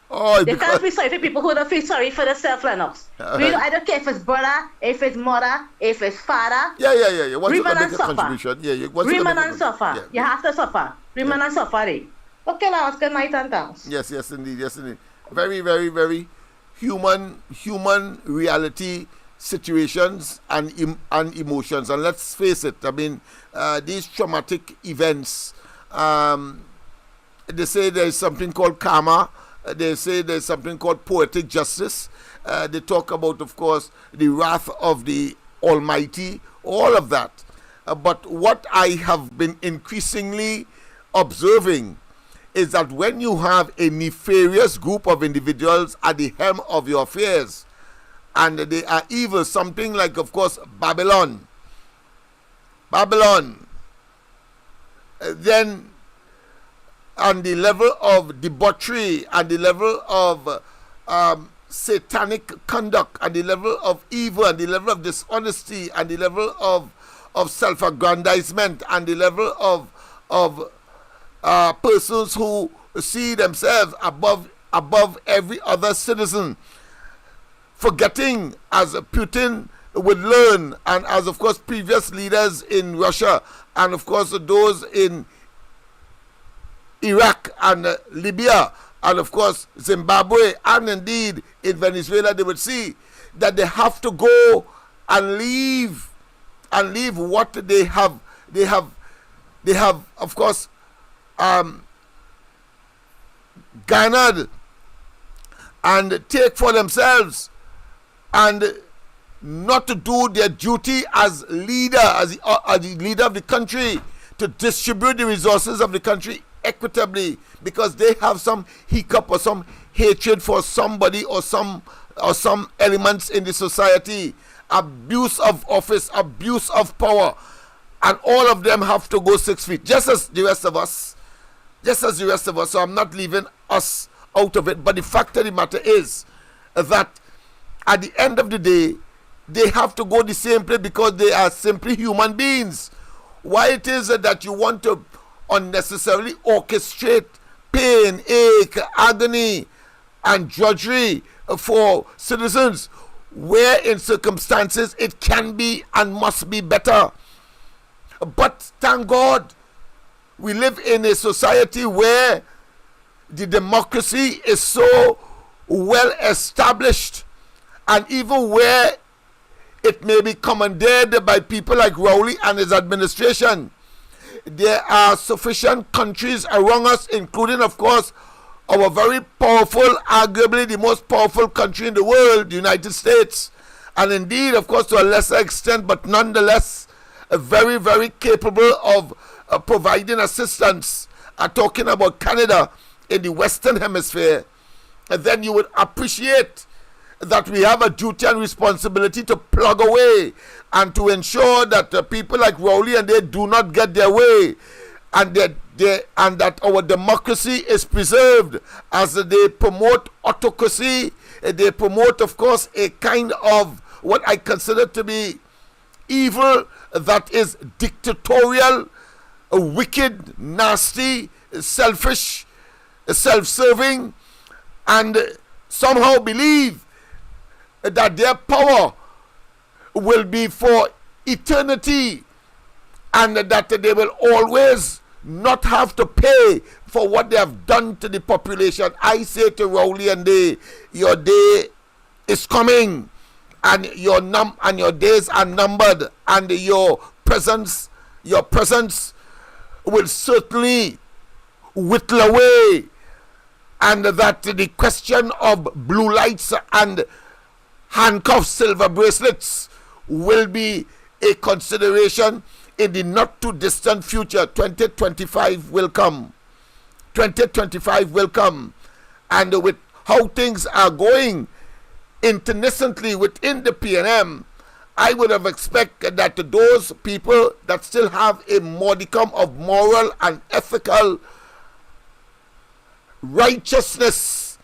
Oh, they can't feel sorry for people who don't feel sorry for themselves, Lennox. I don't care if it's brother, if it's mother, if it's father. Yeah. Remain and suffer. Remain and suffer. Yeah. You have to suffer. Remain and suffer. Okay, Lennox, good night and thanks. Yes, indeed. Very, very, very human reality situations and emotions. And let's face it, I mean, these traumatic events, they say there's something called karma. They say there's something called poetic justice. They talk about, of course, the wrath of the Almighty, all of that. But what I have been increasingly observing is that when you have a nefarious group of individuals at the helm of your affairs, and they are evil, something like, of course, Babylon, then on the level of debauchery, and the level of satanic conduct, and the level of evil, and the level of dishonesty, and the level of self-aggrandizement, and the level of persons who see themselves above every other citizen, forgetting, as Putin would learn, and as, of course, previous leaders in Russia, and, of course, those in Iraq and Libya, and of course Zimbabwe, and indeed in Venezuela, they would see that they have to go and leave what they have of course garnered and take for themselves, and not to do their duty as leader, as the leader of the country, to distribute the resources of the country equitably, because they have some hiccup or some hatred for somebody or some elements in the society, abuse of office, abuse of power, and all of them have to go 6 feet, just as the rest of us. So I'm not leaving us out of it, but the fact of the matter is that at the end of the day, they have to go the same place because they are simply human beings. Why it is that you want to unnecessarily orchestrate pain, ache, agony, and drudgery for citizens, where in circumstances it can be and must be better. But thank God, we live in a society where the democracy is so well established, and even where it may be commandeered by people like Rowley and his administration, there are sufficient countries around us, including, of course, our very powerful, arguably the most powerful country in the world, the United States, and indeed, of course, to a lesser extent, but nonetheless, very, very capable of providing assistance. Talking about Canada in the Western Hemisphere, and then you would appreciate that we have a duty and responsibility to plug away and to ensure that people like Rowley and they do not get their way. and that our democracy is preserved, as they promote autocracy. They promote, of course, a kind of what I consider to be evil that is dictatorial, wicked, nasty, selfish, self-serving, and somehow believe that their power will be for eternity, and that they will always not have to pay for what they have done to the population. I say to Rowley and they, your day is coming, and your days are numbered, and your presence will certainly whittle away, and that the question of blue lights and handcuffs, silver bracelets will be a consideration in the not too distant future. 2025 will come. 2025 will come. And with how things are going internally within the PNM, I would have expected that those people that still have a modicum of moral and ethical righteousness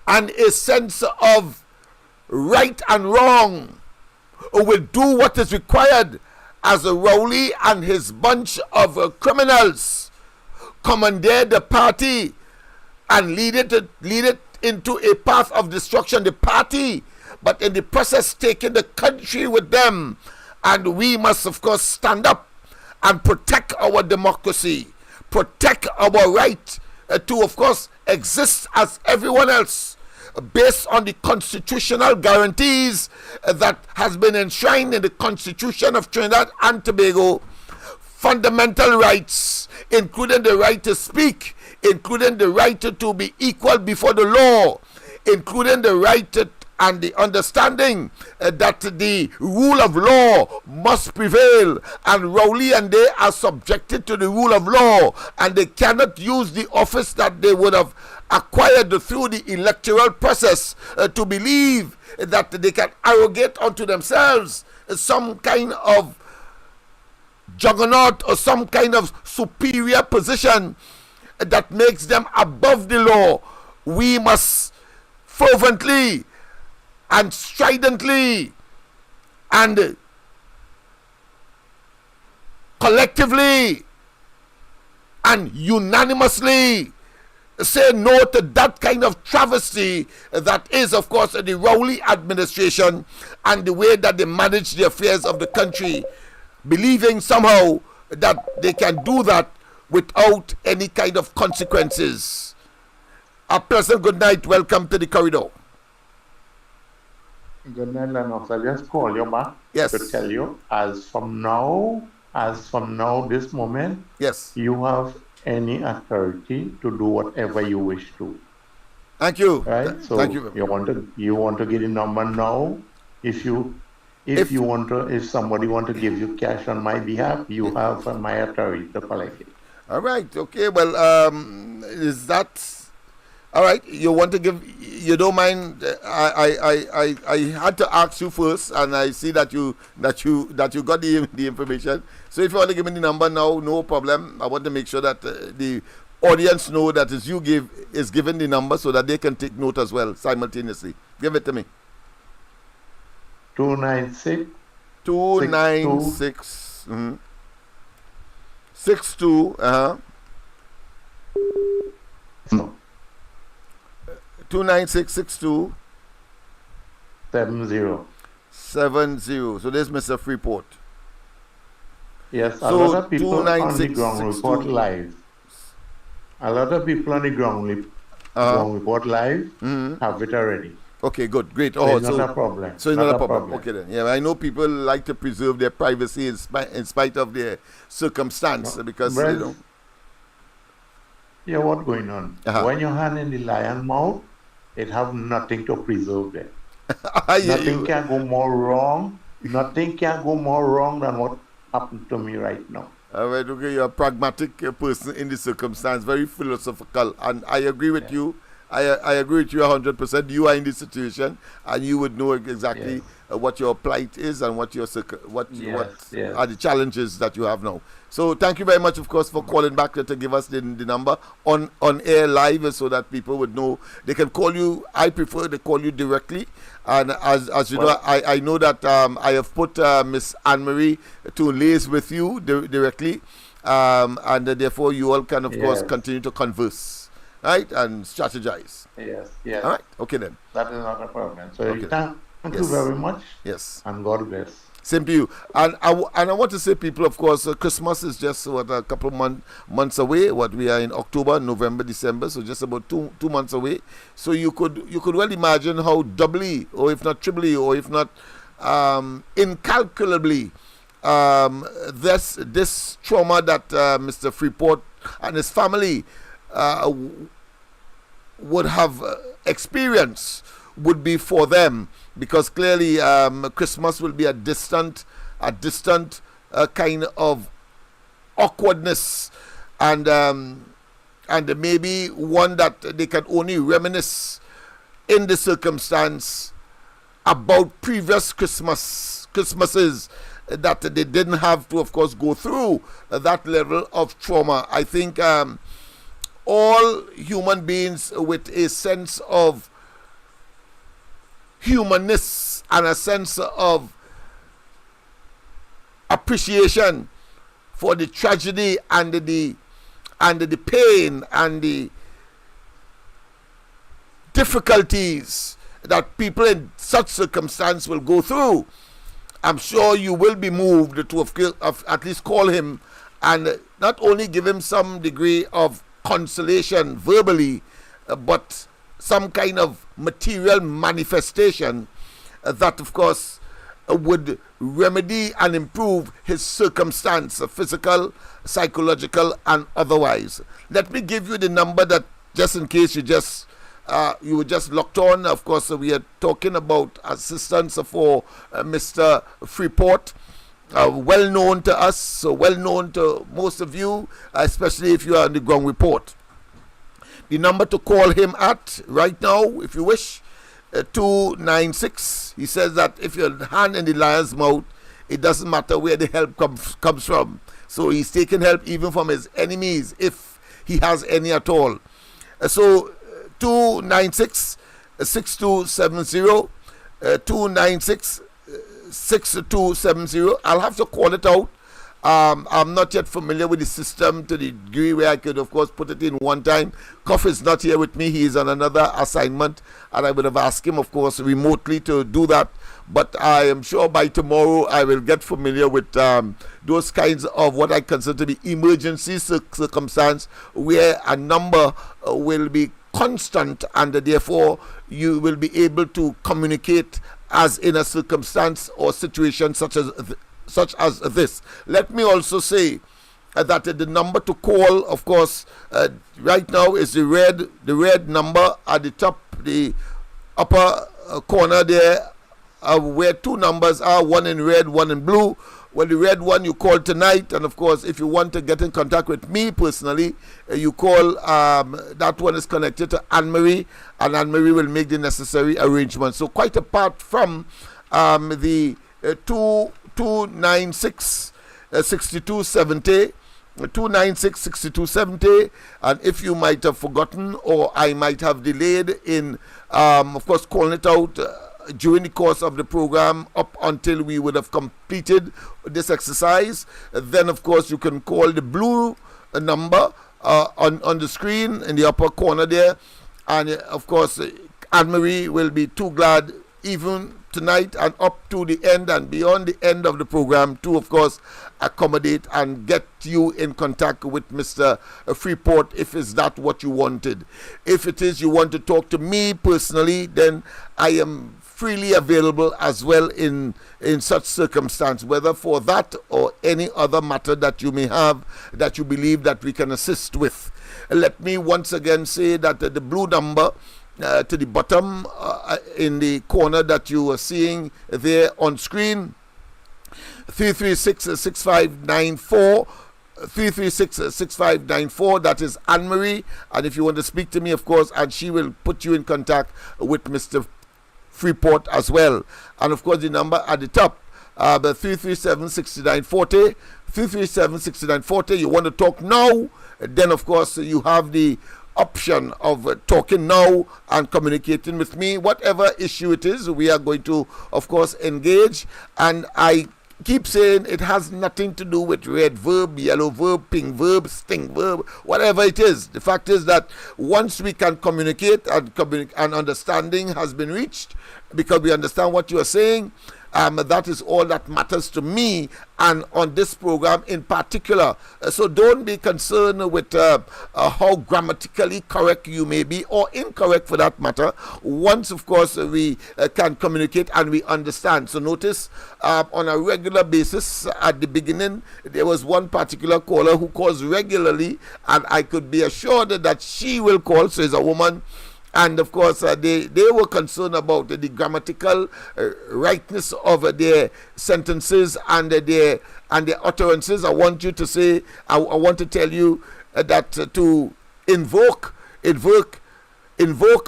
and a sense of right and wrong will do what is required, as Rowley and his bunch of criminals commandeer the party and lead it into a path of destruction, the party, but in the process taking the country with them. And we must, of course, stand up and protect our democracy, protect our right to, of course, exist as everyone else, based on the constitutional guarantees that has been enshrined in the Constitution of Trinidad and Tobago. Fundamental rights, including the right to speak, including the right to be equal before the law, including the right and the understanding that the rule of law must prevail, and Rowley and they are subjected to the rule of law, and they cannot use the office that they would have acquired through the electoral process to believe that they can arrogate unto themselves some kind of juggernaut or some kind of superior position that makes them above the law. We must fervently and stridently and collectively and unanimously say no to that kind of travesty that is, of course, the Rowley administration and the way that they manage the affairs of the country, believing somehow that they can do that without any kind of consequences. A pleasant good night. Welcome to the corridor. Good night, Lennox. I just call you back to tell you, as from now, this moment, yes, you have any authority to do whatever you wish to. Thank you. Right? So thank you. You want to get a number now. If somebody want to give you cash on my behalf, you have my authority to collect it. All right. Okay. Well, is that all right? You want to give? You don't mind? I had to ask you first, and I see that you got the information. So if you want to give me the number now, no problem. I want to make sure that the audience know that is given the number so that they can take note as well simultaneously. Give it to me. 296 62 No. 29662 70. So there's Mr. Freeport. Yes, a So lot of people on the ground report 29662. live. A lot of people on the ground report live have it already. Okay, good, great. So it's not a problem. So it's not a problem. Okay then. Yeah, I know people like to preserve their privacy in spite of their circumstance, because Brett, you know. Yeah, what's going on? When your hand in the lion mouth, it have nothing to preserve there. Nothing can go more wrong. Nothing can go more wrong than what happened to me right now. All right, okay, you're a pragmatic person in the circumstance, very philosophical, and I agree with you. I agree with you 100%. You are in this situation, and you would know exactly what your plight is and what what are the challenges that you have now. So thank you very much, of course, for calling back to give us the number on air live, so that people would know they can call you. I prefer they call you directly, and as you know, I know that I have put Miss Anne-Marie to liaise with you directly, and therefore you all can, of course, continue to converse, right, and strategize. Yes. All right. Okay then. That is not a problem. So thank you very much. Yes. And God bless. Same to you. And I want to say, people, of course, Christmas is just a couple months away. We are in October, November, December, so just about two months away. So you could well imagine how doubly, or if not triply, or if not incalculably, this trauma that Mr. Freeport and his family would have experienced would be for them, because clearly Christmas will be a distant kind of awkwardness, and maybe one that they can only reminisce in the circumstance about previous Christmases that they didn't have to, of course, go through that level of trauma. I think all human beings with a sense of humanness and a sense of appreciation for the tragedy and the pain and the difficulties that people in such circumstance will go through. I'm sure you will be moved to at least call him and not only give him some degree of consolation verbally, but some kind of material manifestation that, of course, would remedy and improve his circumstance, physical, psychological, and otherwise. Let me give you the number, that just in case you were just locked on. Of course, we are talking about assistance for Mr. Freeport. Well known to us, so well known to most of you, especially if you are on the ground report. The number to call him at right now, if you wish, 296. He says that if your hand in the lion's mouth, it doesn't matter where the help comes from. So he's taking help even from his enemies, if he has any at all. So 296 6270, 296 6270. I'll have to call it out. I'm not yet familiar with the system to the degree where I could, of course, put it in one time. Koff is not here with me. He is on another assignment, and I would have asked him, of course, remotely to do that. But I am sure by tomorrow I will get familiar with those kinds of what I consider to be emergency circumstance, where a number will be constant, and therefore you will be able to communicate as in a circumstance or situation such as this. Let me also say that the number to call, of course, right now is the red number at the top, the upper corner there, where two numbers are, one in red, one in blue. Well, the red one you call tonight, and of course, if you want to get in contact with me personally, you call, that one is connected to Anne-Marie, and Anne-Marie will make the necessary arrangements. So quite apart from the 296 6270, 296 6270, and if you might have forgotten or I might have delayed in, of course, calling it out during the course of the program up until we would have completed this exercise, then of course you can call the blue number on the screen in the upper corner there, and of course Anne-Marie will be too glad, even tonight and up to the end and beyond the end of the program, to of course accommodate and get you in contact with Mr. Freeport, if it's that what you wanted. If it is you want to talk to me personally, then I am freely available as well in such circumstance, whether for that or any other matter that you may have that you believe that we can assist with. Let me once again say that the blue number to the bottom in the corner that you are seeing there on screen, 336-6594, 336-6594. That is Anne-Marie. And if you want to speak to me, of course, and she will put you in contact with Mr. Freeport as well. And of course, the number at the top, the 337-6940. 337-6940. You want to talk now, then of course you have the option of talking now and communicating with me. Whatever issue it is, we are going to, of course, engage. And I keep saying it has nothing to do with red verb, yellow verb, pink verb, stink verb, whatever it is. The fact is that once we can communicate and understanding has been reached, because we understand what you are saying, that is all that matters to me and on this program in particular. So don't be concerned with how grammatically correct you may be, or incorrect for that matter, once of course we can communicate and we understand. So notice on a regular basis at the beginning there was one particular caller who calls regularly, and I could be assured that she will call. So it's a woman. And of course, they were concerned about the grammatical rightness of their sentences and their utterances. I want you to say, I want to tell you that to invoke,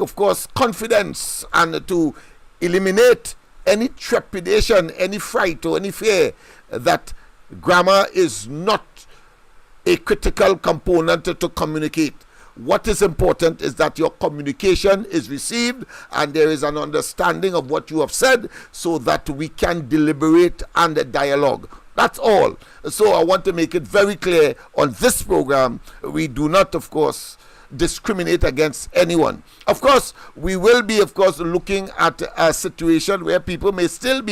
of course, confidence, and to eliminate any trepidation, any fright, or any fear, that grammar is not a critical component to communicate. What is important is that your communication is received and there is an understanding of what you have said, so that we can deliberate and dialogue. That's all. So I want to make it very clear on this program, we do not, of course, discriminate against anyone. Of course, we will be, of course, looking at a situation where people may still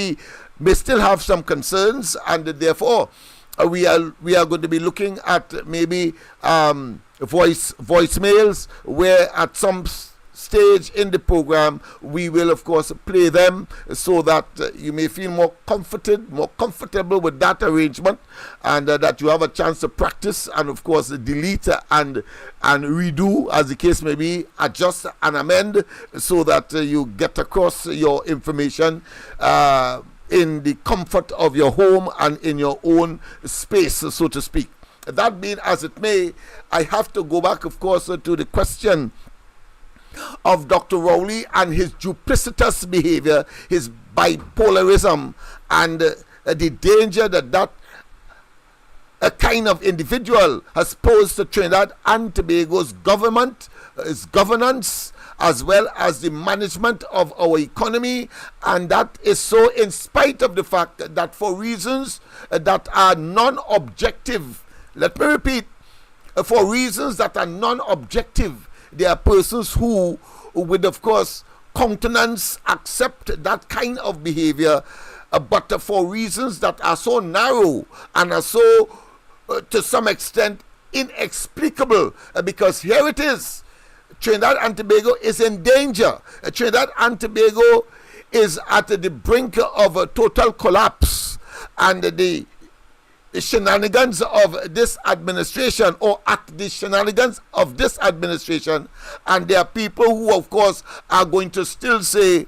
have some concerns, and therefore we are going to be looking at maybe voicemails, where at some stage in the program we will of course play them, so that you may feel more comfortable with that arrangement, and that you have a chance to practice and of course delete and redo, as the case may be, adjust and amend, so that you get across your information in the comfort of your home and in your own space, so to speak. That being as it may, I have to go back, of course, to the question of Dr. Rowley and his duplicitous behavior, his bipolarism, and the danger that a kind of individual has posed to Trinidad and Tobago's government, its governance, as well as the management of our economy. And that is so in spite of the fact that for reasons that are non-objective, let me repeat, for reasons that are non-objective, there are persons who would, of course, countenance, accept that kind of behavior, but for reasons that are so narrow and are so, to some extent, inexplicable, because here it is, Trinidad and Tobago is in danger. Trinidad and Tobago is at the brink of a total collapse, and the shenanigans of this administration, or at the shenanigans of this administration, and there are people who of course are going to still say,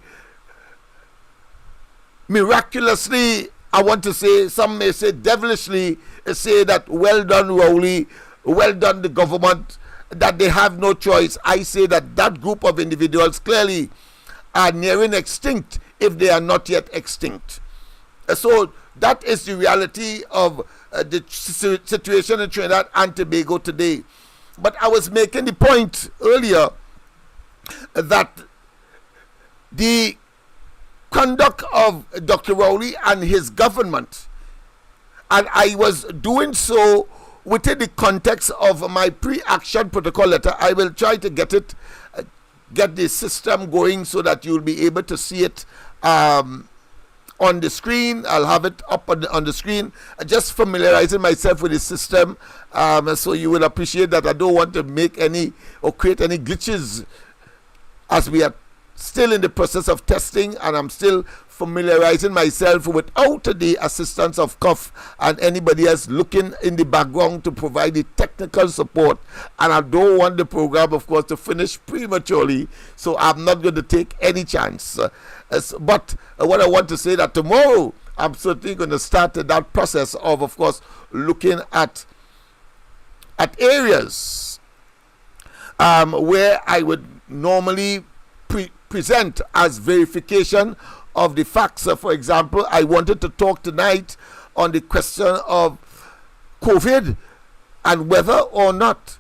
miraculously, I want to say, some may say devilishly, say that well done Rowley, well done the government, that they have no choice. I say that that group of individuals clearly are nearing extinct, if they are not yet extinct. So that is the reality of the situation in Trinidad and Tobago today. But I was making the point earlier that the conduct of Dr. Rowley and his government, and I was doing so within the context of my pre-action protocol letter. I will try to get the system going so that you'll be able to see it on the screen. I'll have it up on the screen, just familiarizing myself with the system, so you will appreciate that I don't want to make any or create any glitches, as we are still in the process of testing, and I'm still familiarizing myself without the assistance of Cuff and anybody else looking in the background to provide the technical support. And I don't want the program, of course, to finish prematurely, so I'm not going to take any chance. But what I want to say, that tomorrow I'm certainly going to start that process of course, looking at at areas where I would normally present as verification of the facts. So for example, I wanted to talk tonight on the question of COVID and whether or not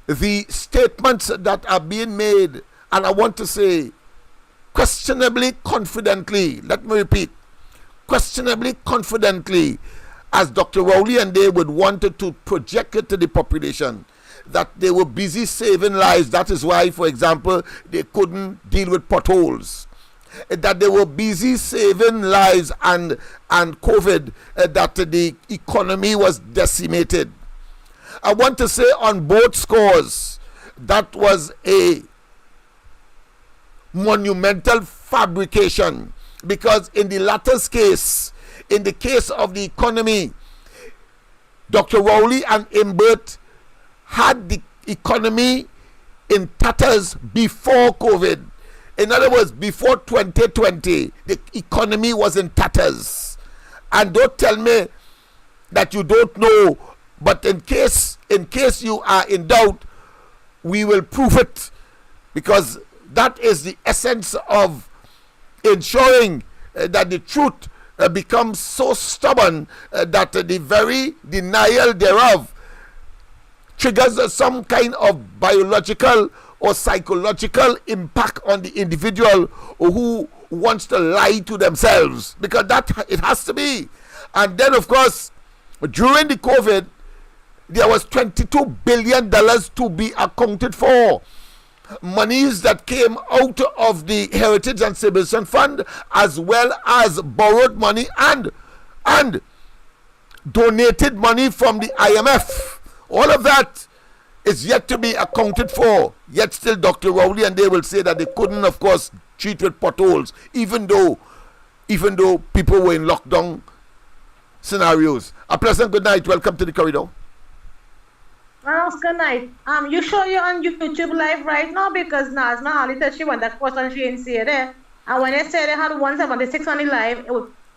the statements that are being made, and I want to say questionably confidently, let me repeat, questionably confidently, as Dr. Rowley and they would wanted to project it to the population, that they were busy saving lives. That is why, for example, they couldn't deal with potholes. That they were busy saving lives and COVID, that the economy was decimated. I want to say on both scores, that was a monumental fabrication, because in the latter's case, in the case of the economy, Dr. Rowley and Imbert had the economy in tatters before COVID. In other words, before 2020, the economy was in tatters. And don't tell me that you don't know, but in case you are in doubt, we will prove it, because that is the essence of ensuring that the truth becomes so stubborn that the very denial thereof triggers some kind of biological or psychological impact on the individual who wants to lie to themselves, because that it has to be. And then of course, during the COVID, there was $22 billion to be accounted for. Monies that came out of the Heritage and Civilization Fund, as well as borrowed money and donated money from the IMF. All of that is yet to be accounted for. Yet still Dr. Rowley and they will say that they couldn't, of course, treat with potholes, even though people were in lockdown scenarios. A pleasant good night. Welcome to the corridor. Good night. You sure you're on YouTube live right now? Because Nazma Ali said she went that course and she didn't see it there. And when they said they had 176 on the live,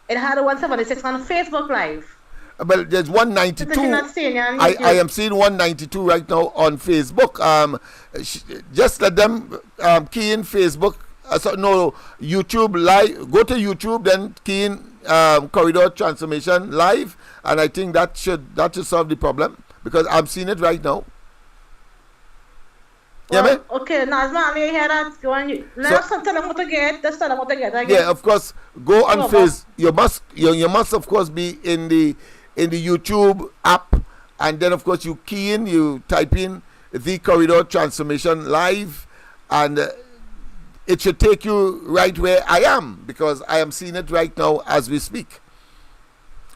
it had 176 on Facebook live. Well, there's 192. I am seeing 192 right now on Facebook. Just let them key in Facebook. YouTube live. Go to YouTube, then key in Corridor Transformation live, and I think that should solve the problem, because I'm seeing it right now. Well, yeah, man? Okay, Nazma, I hear that. Tell them what to get. Just tell them what to get. Yeah, of course. Go on Facebook. You must of course be in the YouTube app, and then of course you key in, you type in the Corridor Transformation live, and it should take you right where I am, because I am seeing it right now as we speak.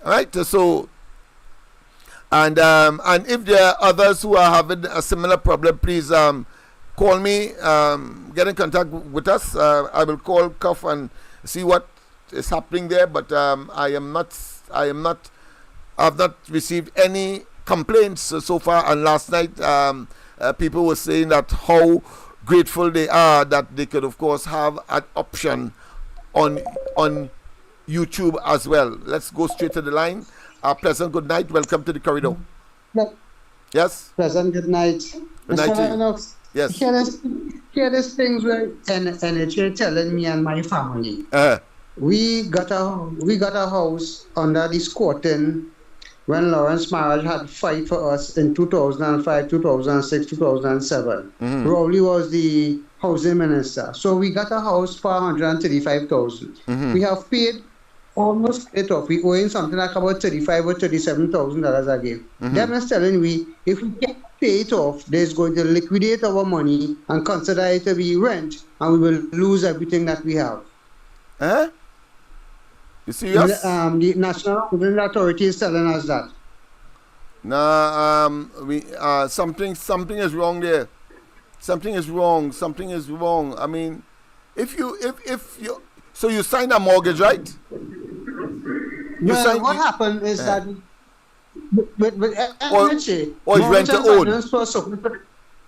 All right, so and if there are others who are having a similar problem, please call me, get in contact with us. I will call Cuff and see what is happening there, but I have not received any complaints so far. And last night people were saying that how grateful they are that they could of course have an option on YouTube as well. Let's go straight to the line. Pleasant good night. Welcome to the corridor. Yes. Pleasant good night. Good night to you. Lennox, Yes. Here is things where NHA telling me and my family. We got a house under this curtain when Lawrence Marriage had fight for us in 2005, 2006, 2007. Mm-hmm. Rowley was the housing minister. So we got a house for $135,000. Mm-hmm. We have paid almost it off. We owing something like about $35,000 or $37,000 again. Mm-hmm. Them is telling me if we can't pay it off, they're going to liquidate our money and consider it to be rent, and we will lose everything that we have. You serious? The National Housing Authority is telling us that. Nah, something is wrong there. Something is wrong. I mean, if you so you signed a mortgage, right? What happened is that with NHA, or is rent to own?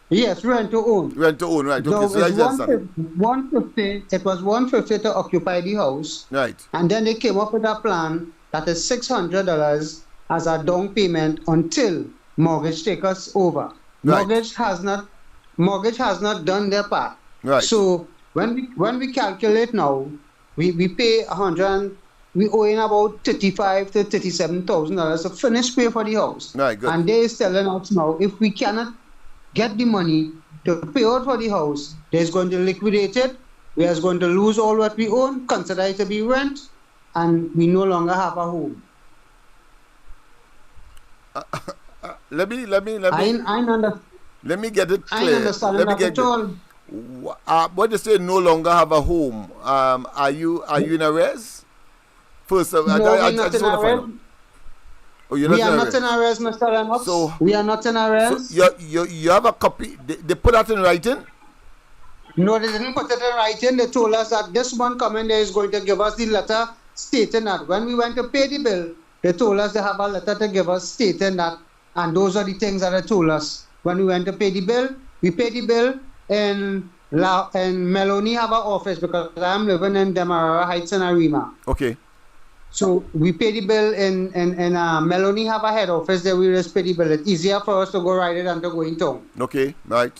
Yes, rent to own. Rent to own, right? Okay, so so that's just $150. It was $150 to occupy the house, right? And then they came up with a plan that is $600 as a down payment until mortgage take us over. Right. Mortgage has not done their part. Right. So when we calculate now, we pay 100. We owe in about $35,000 to $37,000 of finished pay for the house. Right. Good. And they is telling us now, if we cannot get the money to pay out for the house, they're going to liquidate it. We are going to lose all what we own, consider it to be rent, and we no longer have a home. Let me get it clear. I understand let me that get at all. What you say? No longer have a home. Are you in arrest? First, No, I we're not just in want to find arrest. out. Oh, you're not We in are arrest. not in arrest, Mr. Lennox. So we are not in arrest. So you have a copy. They put that in writing. No, they didn't put it in writing. They told us that this one coming there is going to give us the letter stating that. When we went to pay the bill, they told us they have a letter to give us stating that. And those are the things that they told us. When we went to pay the bill, we paid the bill in Meloni have an office because I'm living in Demerara Heights in Arima. Okay. So we pay the bill in Meloni have a head office there. We just pay the bill. It's easier for us to go ride it than to go in town. Okay, right.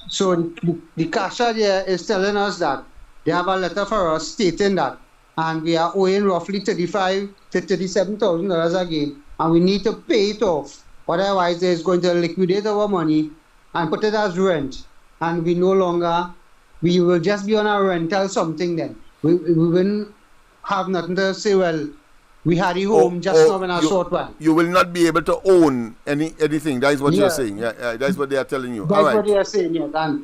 So the cashier there is telling us that they have a letter for us stating that, and we are owing roughly $35,000 to $37,000 again, and we need to pay it off. Otherwise, they're going to liquidate our money and put it as rent, and we will just be on a rental something then. We wouldn't have nothing to say, well, we had a home just now in a short while. You will not be able to own anything. That is what you're saying. Yeah, that's what they are telling you. That's what they are saying, yeah. And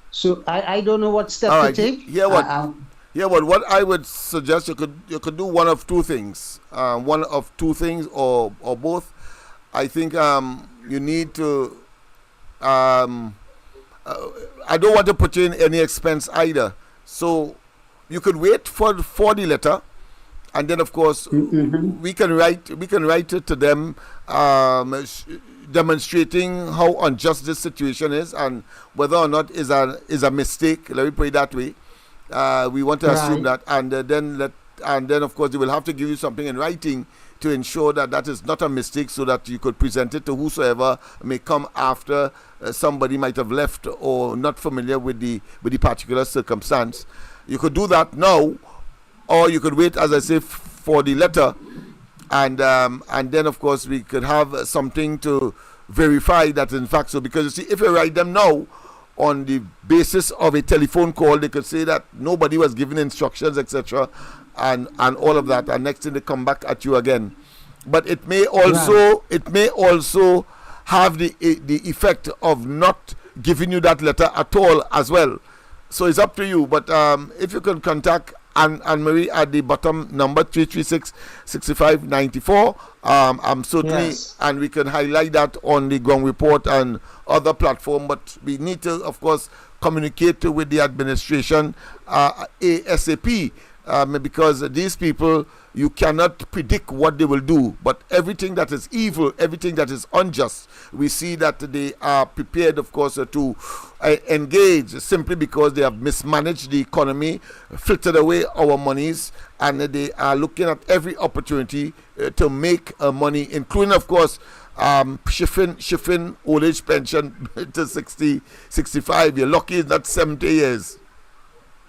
so I don't know what step to take. Here what I would suggest, you could do one of two things. Or both. I think you need to I don't want to put you in any expense either. So you could wait for the letter, and then of course we can write it to them, demonstrating how unjust this situation is and whether or not is a mistake. Let me put it that way. We want to assume that, and then of course they will have to give you something in writing to ensure that is not a mistake, so that you could present it to whosoever may come after somebody might have left or not familiar with the particular circumstance. You could do that now, or you could wait, as I say, for the letter, and then of course we could have something to verify that in fact so. Because you see, if you write them now on the basis of a telephone call, they could say that nobody was given instructions, etc., and all of that, and next thing they come back at you again. But it may also have the effect of not giving you that letter at all as well. So it's up to you. But if you can contact Anne-Marie at the bottom number 336-6594, I'm certainly, and we can highlight that on the ground report and other platform. But we need to, of course, communicate with the administration ASAP, because these people, you cannot predict what they will do. But everything that is evil, everything that is unjust, we see that they are prepared, of course, to engage simply because they have mismanaged the economy, filtered away our monies, and they are looking at every opportunity to make money, including, of course, shifting old age pension to 60, 65. You're lucky it's not 70 years.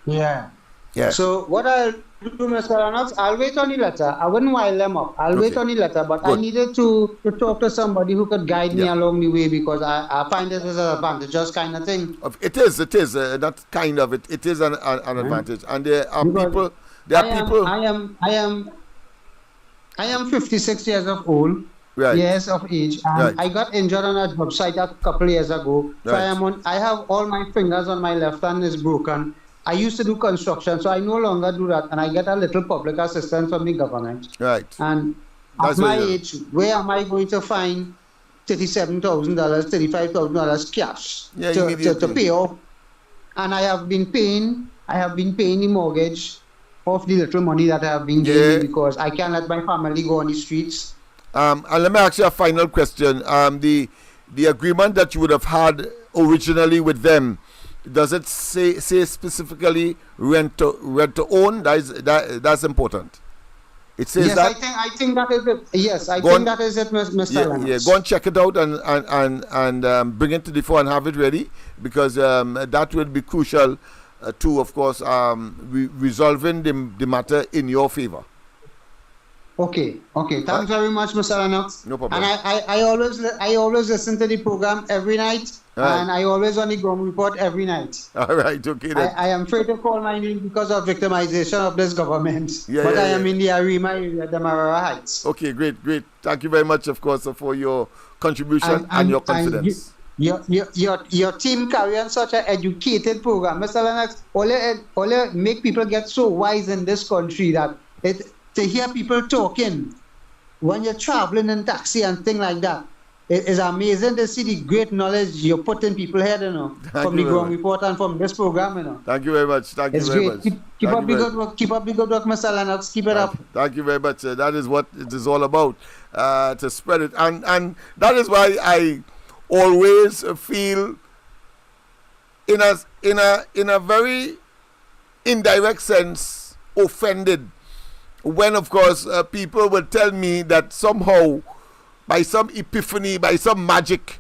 Yeah. Yeah. So what I'll do, Mr. Lennox, I'll wait on the letter. I wouldn't wile them up. I'll wait on the letter, but I needed to talk to somebody who could guide me along the way, because I find it as an advantageous kind of thing. It is. Not kind of. It is an advantage. And there are people. I am 56 years of old. Right. Years of age, and I got injured on a job site a couple of years ago. So I have all my fingers on my left hand is broken. I used to do construction, so I no longer do that, and I get a little public assistance from the government. Right. And at my age, where am I going to find $37,000, $35,000 cash to pay off? And I have been paying the mortgage of the little money that I have been getting, because I can't let my family go on the streets. And let me ask you a final question. The agreement that you would have had originally with them, does it say specifically rent to own? That's important. It says yes, that. I think that is it. Yes, I think that is it, Mr. Lennox. Yeah, go and check it out and bring it to the fore and have it ready, because that will be crucial to, of course, resolving the matter in your favor. Okay. Thanks very much, Mr. Lennox. No problem. And I always listen to the program every night, and I always on the ground report every night. All right, okay then. I am afraid to call my name because of victimization of this government. But I am in the Arima area, the Marara Heights. Okay, great. Thank you very much, of course, for your contribution and your confidence. Your team carry on such an educated program, Mr. Lennox. Only make people get so wise in this country that to hear people talking when you're traveling in taxi and things like that. It is amazing to see the great knowledge you're putting people head, from the ground report and from this program, Thank you very much. Thank you very much. Keep up the good work. Keep up the good work, Mr. Lennox. Keep it up. Thank you very much. That is what it is all about, to spread it, and that is why I always feel, in a very indirect sense, offended when, of course, people will tell me that somehow, by some epiphany, by some magic,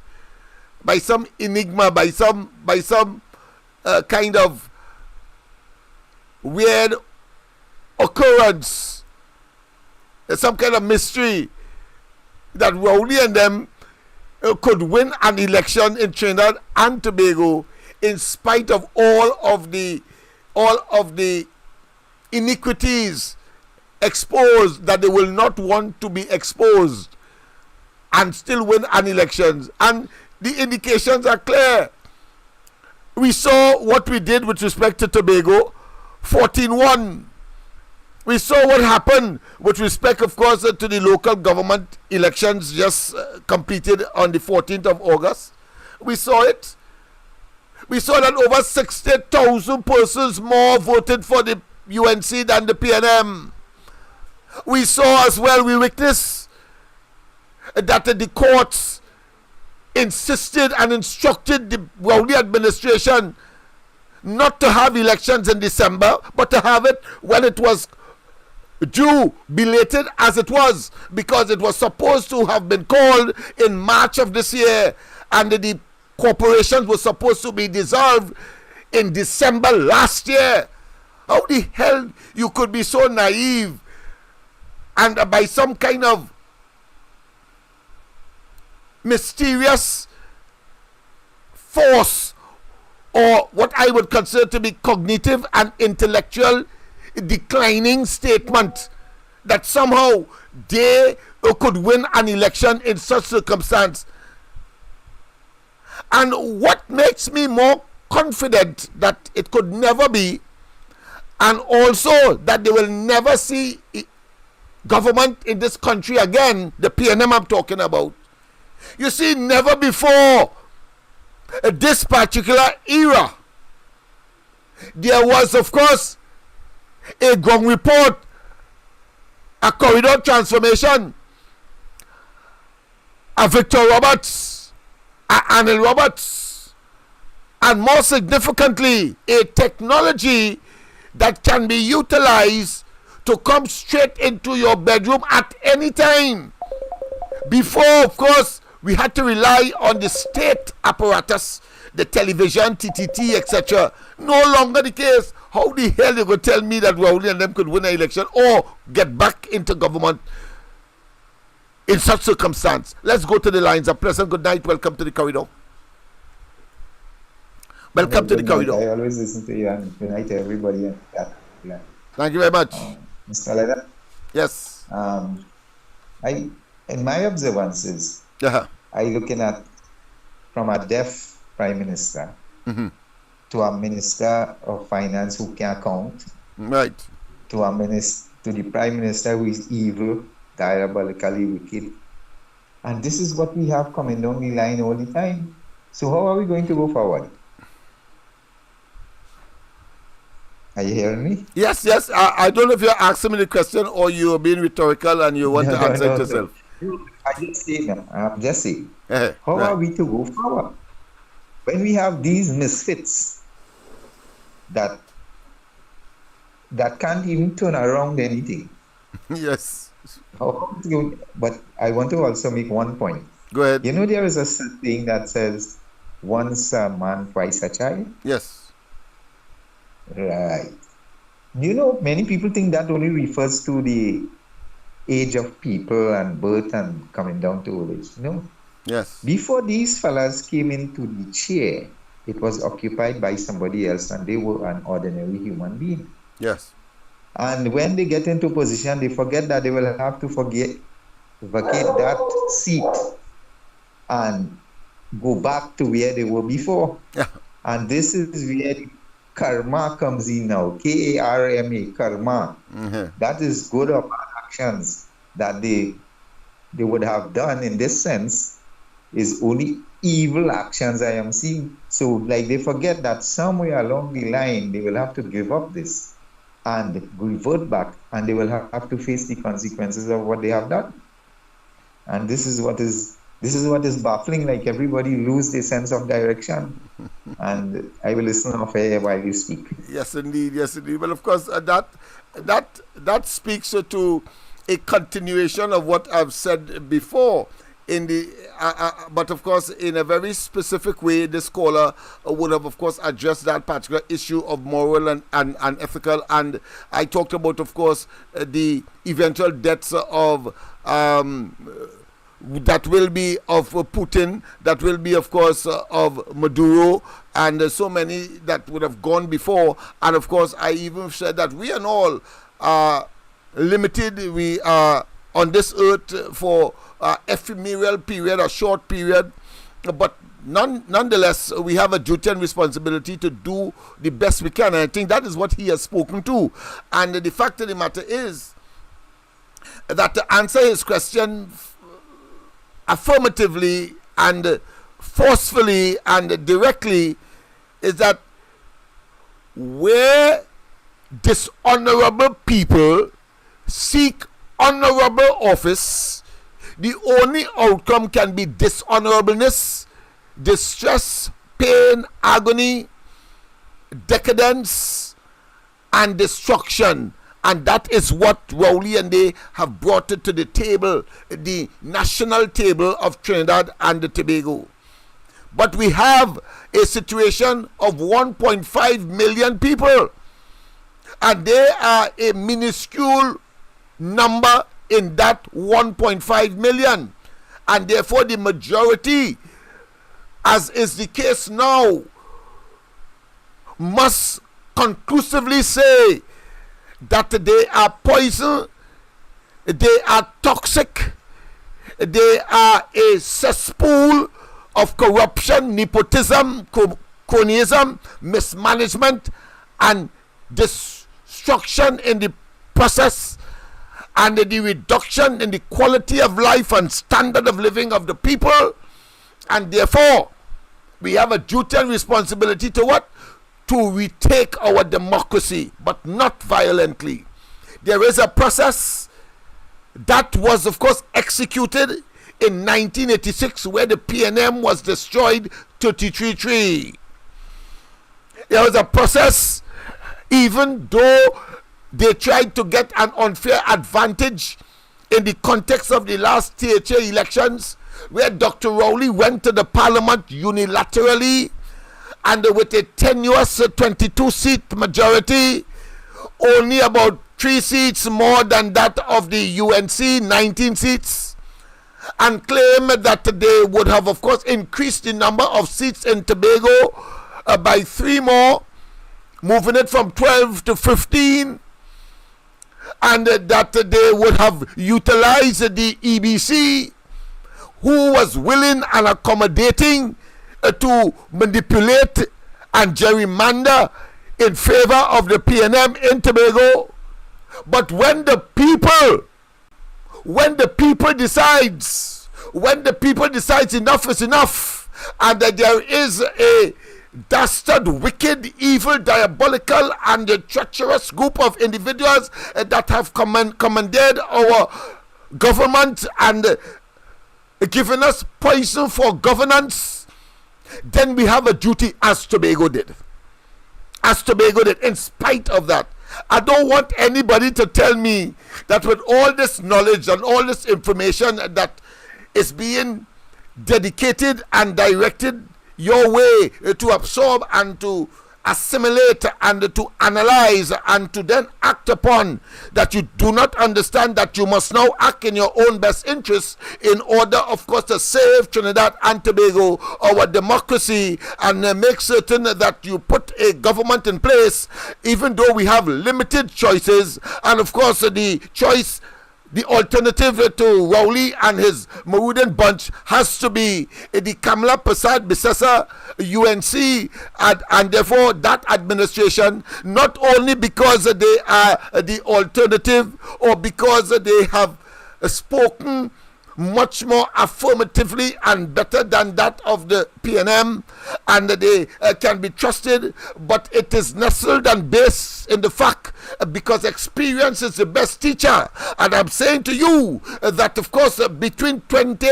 by some enigma, by some kind of weird occurrence, some kind of mystery, that Rowley and them could win an election in Trinidad and Tobago in spite of all of the iniquities exposed that they will not want to be exposed, and still win an elections. And the indications are clear. We saw what we did with respect to Tobago, 14-1. We saw what happened with respect, of course, to the local government elections just completed on the 14th of August. We saw it. We saw that over 60,000 persons more voted for the UNC than the PNM. We saw as well, we witnessed that the courts insisted and instructed the Rowley administration not to have elections in December, but to have it when it was due, belated as it was, because it was supposed to have been called in March of this year, and the corporations were supposed to be dissolved in December last year. How the hell you could be so naive and by some kind of mysterious force, or what I would consider to be cognitive and intellectual declining statement, that somehow they could win an election in such circumstance. And what makes me more confident that it could never be, and also that they will never see government in this country again, the PNM I'm talking about. You see, never before this particular era, there was, of course, a ground report, a corridor transformation, a Victor Roberts, a Anil Roberts, and more significantly, a technology that can be utilized to come straight into your bedroom at any time. Before, of course, we had to rely on the state apparatus, the television, TTT, etc. No longer the case. How the hell you going to tell me that Rowley and them could win an election or get back into government in such circumstance? Let's go to the lines. A pleasant good night. Welcome to the corridor. Welcome to the corridor. I always listen to you, and good night to everybody. Thank you very much. Mr. Leda? Yes. In my observances, I looking at from a deaf prime minister to a minister of finance who can count, right, to the prime minister who is evil, diabolically wicked, and this is what we have coming down the line all the time. So how are we going to go forward? Are you hearing me? Yes. I don't know if you're asking me the question or you're being rhetorical and you want to answer it yourself. I'm just saying. How are we to go forward when we have these misfits that can't even turn around anything? Yes. But I want to also make one point. Go ahead. There is a saying that says, once a man, twice a child. Yes. Right. Many people think that only refers to the age of people and birth and coming down to old age. No. Yes. Before these fellas came into the chair, it was occupied by somebody else and they were an ordinary human being. Yes. And when they get into position, they forget that they will have to vacate that seat and go back to where they were before. Yeah. And this is where karma comes in now. Karma, karma. Mm-hmm. That is good or bad actions that they would have done in this sense is only evil actions I am seeing. So they forget that somewhere along the line they will have to give up this and revert back, and they will have to face the consequences of what they have done. And this is what is baffling. Everybody lose their sense of direction. And I will listen off air while you speak. Yes, indeed. Yes, indeed. Well, of course, that speaks to a continuation of what I've said before. But of course, in a very specific way, this caller would have, of course, addressed that particular issue of moral and ethical. And I talked about, of course, the eventual deaths of that will be of Putin, that will be, of course, of Maduro, and so many that would have gone before. And of course, I even said that we and all are limited. We are on this earth for ephemeral period, a short period, but nonetheless, we have a duty and responsibility to do the best we can. And I think that is what he has spoken to. And the fact of the matter is that to answer his question affirmatively and forcefully and directly is that where dishonorable people seek honorable office, the only outcome can be dishonorableness, distress, pain, agony, decadence, and destruction. And that is what Rowley and they have brought it to the table, the national table of Trinidad and Tobago. But we have a situation of 1.5 million people, and they are a minuscule number in that 1.5 million. And therefore the majority, as is the case now, must conclusively say that they are poison, they are toxic, they are a cesspool of corruption, nepotism, cronyism, mismanagement, and destruction in the process, and the reduction in the quality of life and standard of living of the people. And therefore, we have a duty and responsibility to what? To retake our democracy, but not violently. There is a process that was, of course, executed in 1986, where the PNM was destroyed 33-3. There was a process, even though they tried to get an unfair advantage in the context of the last THA elections, where Dr. Rowley went to the parliament unilaterally and with a tenuous 22-seat majority, only about 3 seats more than that of the UNC, 19 seats, and claimed that they would have, of course, increased the number of seats in Tobago by 3 more, moving it from 12 to 15, and that they would have utilized the EBC, who was willing and accommodating to manipulate and gerrymander in favor of the PNM in Tobago. But when the people decides enough is enough, and that there is a dastard, wicked, evil, diabolical, and a treacherous group of individuals that have commanded our government and given us poison for governance, then we have a duty, as Tobago did. In spite of that, I don't want anybody to tell me that with all this knowledge and all this information that is being dedicated and directed your way to absorb and to assimilate and to analyze and to then act upon, that you do not understand that you must now act in your own best interests in order, of course, to save Trinidad and Tobago, our democracy, and make certain that you put a government in place, even though we have limited choices. And of course, the alternative to Rowley and his Marudan bunch has to be the Kamla Prasad Bisesa UNC, and therefore that administration, not only because they are the alternative or because they have spoken much more affirmatively and better than that of the PNM, and they can be trusted, but it is nestled and based in the fact because experience is the best teacher. And I'm saying to you that, of course, between 20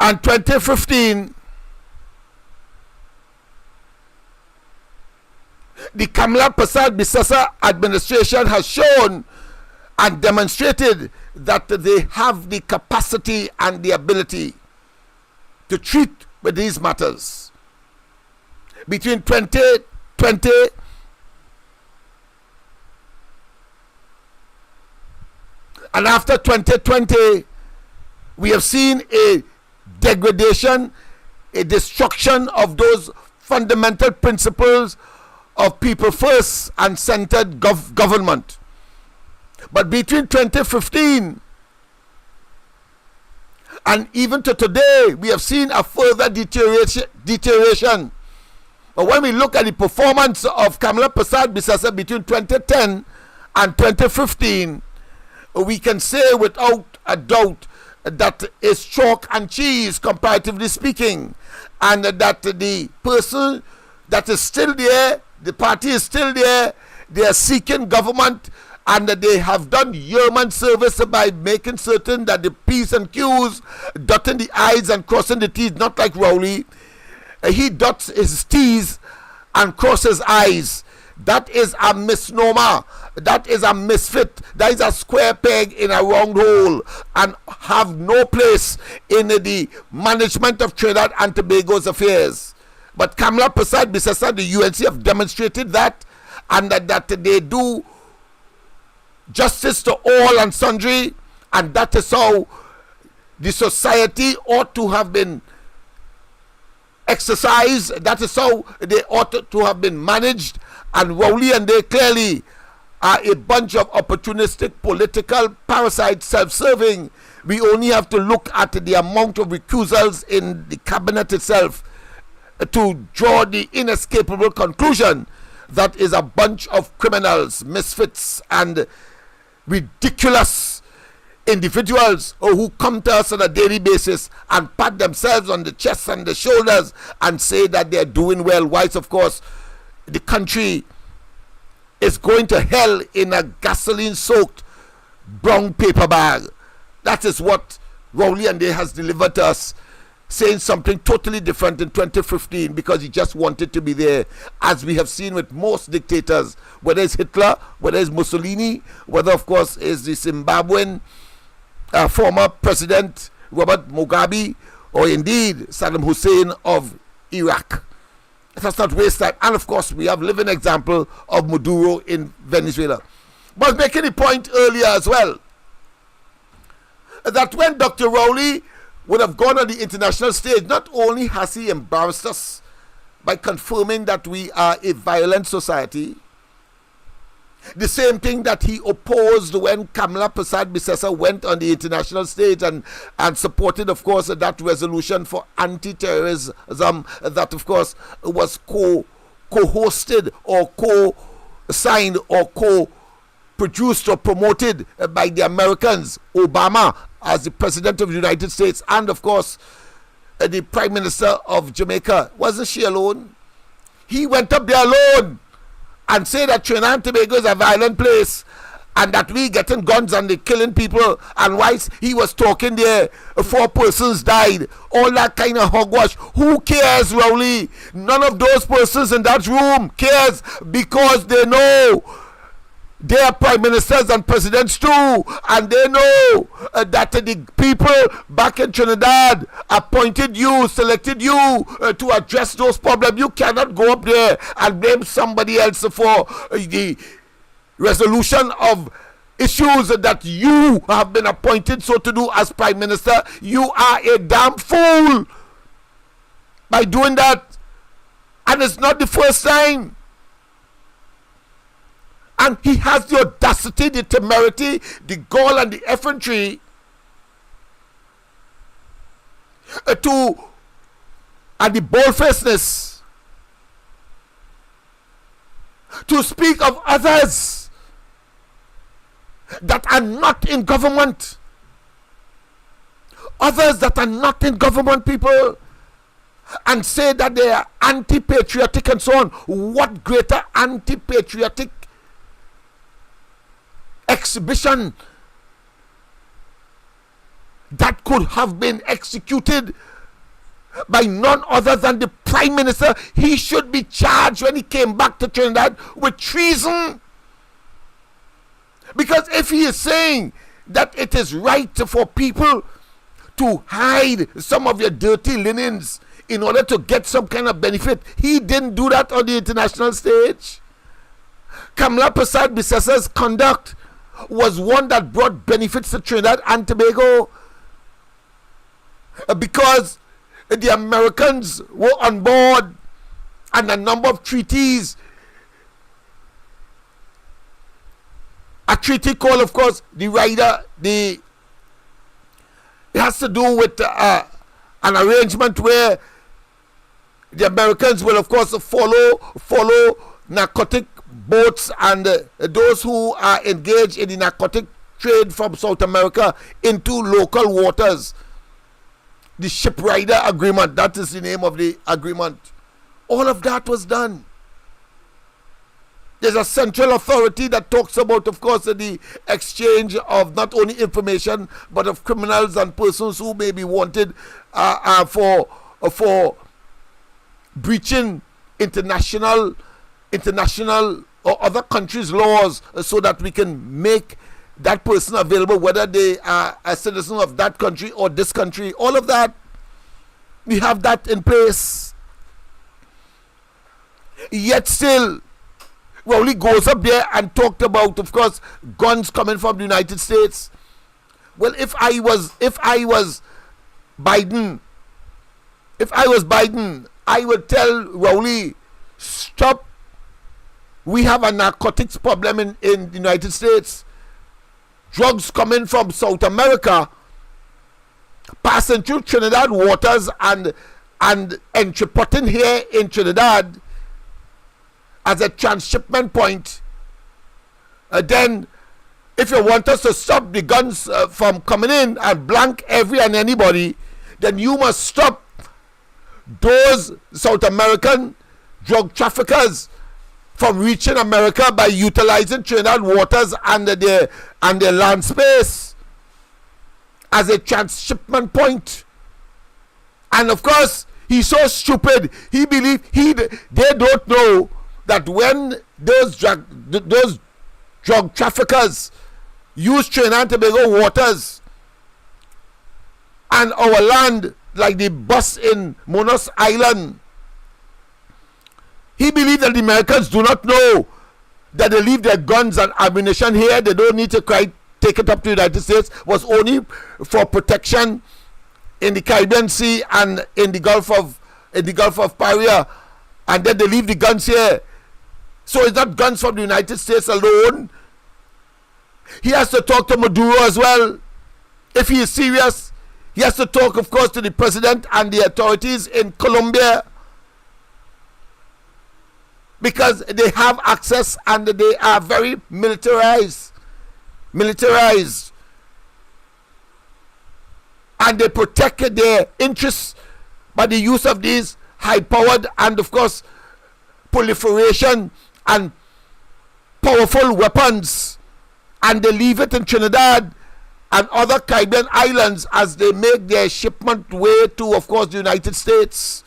and 2015, the Kamla Prasad Bisesa administration has shown and demonstrated that they have the capacity and the ability to treat with these matters. Between 2020 and after 2020, we have seen a degradation, a destruction of those fundamental principles of people first and centered government. But between 2015 and even to today, we have seen a further deterioration. But when we look at the performance of Kamla Prasad Bisesa between 2010 and 2015, we can say without a doubt that is chalk and cheese, comparatively speaking, and that the person that is still there, the party is still there, they are seeking government, and that they have done yeoman service by making certain that the P's and Q's, dotting the I's and crossing the T's, not like Rowley. He dots his T's and crosses I's. That is a misnomer. That is a misfit. That is a square peg in a round hole and have no place in the management of Trinidad and Tobago's affairs. But Kamla Prasad Bisesa, the UNC, have demonstrated that, and that they do justice to all and sundry, and that is how the society ought to have been exercised. That is how they ought to have been managed. And Rowley and they clearly are a bunch of opportunistic political parasites, self-serving. We only have to look at the amount of recusals in the cabinet itself to draw the inescapable conclusion that is a bunch of criminals, misfits, and ridiculous individuals who come to us on a daily basis and pat themselves on the chest and the shoulders and say that they're doing well, whilst of course the country is going to hell in a gasoline-soaked brown paper bag. That is what Rowley and they has delivered to us, saying something totally different in 2015 because he just wanted to be there, as we have seen with most dictators, whether it's Hitler, whether it's Mussolini, whether of course is the Zimbabwean former president Robert Mugabe, or indeed Saddam Hussein of Iraq. Let's not waste time. And of course we have living example of Maduro in Venezuela. But making the point earlier as well, that when Dr. Rowley would have gone on the international stage, not only has he embarrassed us by confirming that we are a violent society, the same thing that he opposed when Kamla Prasad Bisesa went on the international stage and supported, of course, that resolution for anti-terrorism that, of course, was co-hosted or co-signed or co-produced or promoted by the Americans, Obama as the President of the United States, and, of course, the Prime Minister of Jamaica. Wasn't she alone? He went up there alone and say that Trinidad and Tobago is a violent place, and that we getting guns and they killing people, and whilst he was talking there, 4 persons died, all that kind of hogwash. Who cares, Rowley? None of those persons in that room cares, because they know they are prime ministers and presidents too, and they know that the people back in Trinidad appointed you, selected you to address those problems. You cannot go up there and blame somebody else for the resolution of issues that you have been appointed so to do as prime minister. You are a damn fool by doing that, and it's not the first time. And he has the audacity, the temerity, the gall and the effrontery and the boldfacedness to speak of others that are not in government. Others that are not in government, people, and say that they are anti-patriotic and so on. What greater anti-patriotic exhibition that could have been executed by none other than the prime minister? He should be charged when he came back to Trinidad with treason. Because if he is saying that it is right for people to hide some of your dirty linens in order to get some kind of benefit, he didn't do that on the international stage. Kamla Prasad Bissasa's conduct was one that brought benefits to Trinidad and Tobago, because the Americans were on board, and a number of treaties. A treaty called, of course, the rider. It has to do with an arrangement where the Americans will, of course, follow narcotic boats and those who are engaged in the narcotic trade from South America into local waters. The ship rider agreement, that is the name of the agreement. All of that was done. There's a central authority that talks about, of course, the exchange of not only information but of criminals and persons who may be wanted for breaching international or other countries' laws, so that we can make that person available, whether they are a citizen of that country or this country. All of that, we have that in place. Yet still, Rowley goes up there and talked about, of course, guns coming from the United States. Well, if I was Biden, I would tell Rowley, stop. We have a narcotics problem in the United States. Drugs coming from South America, passing through Trinidad waters and entrepotting here in Trinidad as a transshipment point. Then, if you want us to stop the guns from coming in and blank every and anybody, then you must stop those South American drug traffickers from reaching America by utilizing Trinidad waters and their land space as a transshipment point. And of course, he's so stupid. He believes they don't know that when those drug traffickers use Trinidad and Tobago waters and our land, like the bus in Monos Island, he believes that the Americans do not know that they leave their guns and ammunition here. They don't need to take it up to the United States. It was only for protection in the Caribbean Sea and in the Gulf of Paria, and then they leave the guns here. So it's not guns from the United States alone. He has to talk to Maduro as well. If he is serious, he has to talk, of course, to the president and the authorities in Colombia, because they have access and they are very militarized, and they protect their interests by the use of these high-powered and, of course, proliferation and powerful weapons and they leave it in Trinidad and other Caribbean islands as they make their shipment way to, of course, the United States.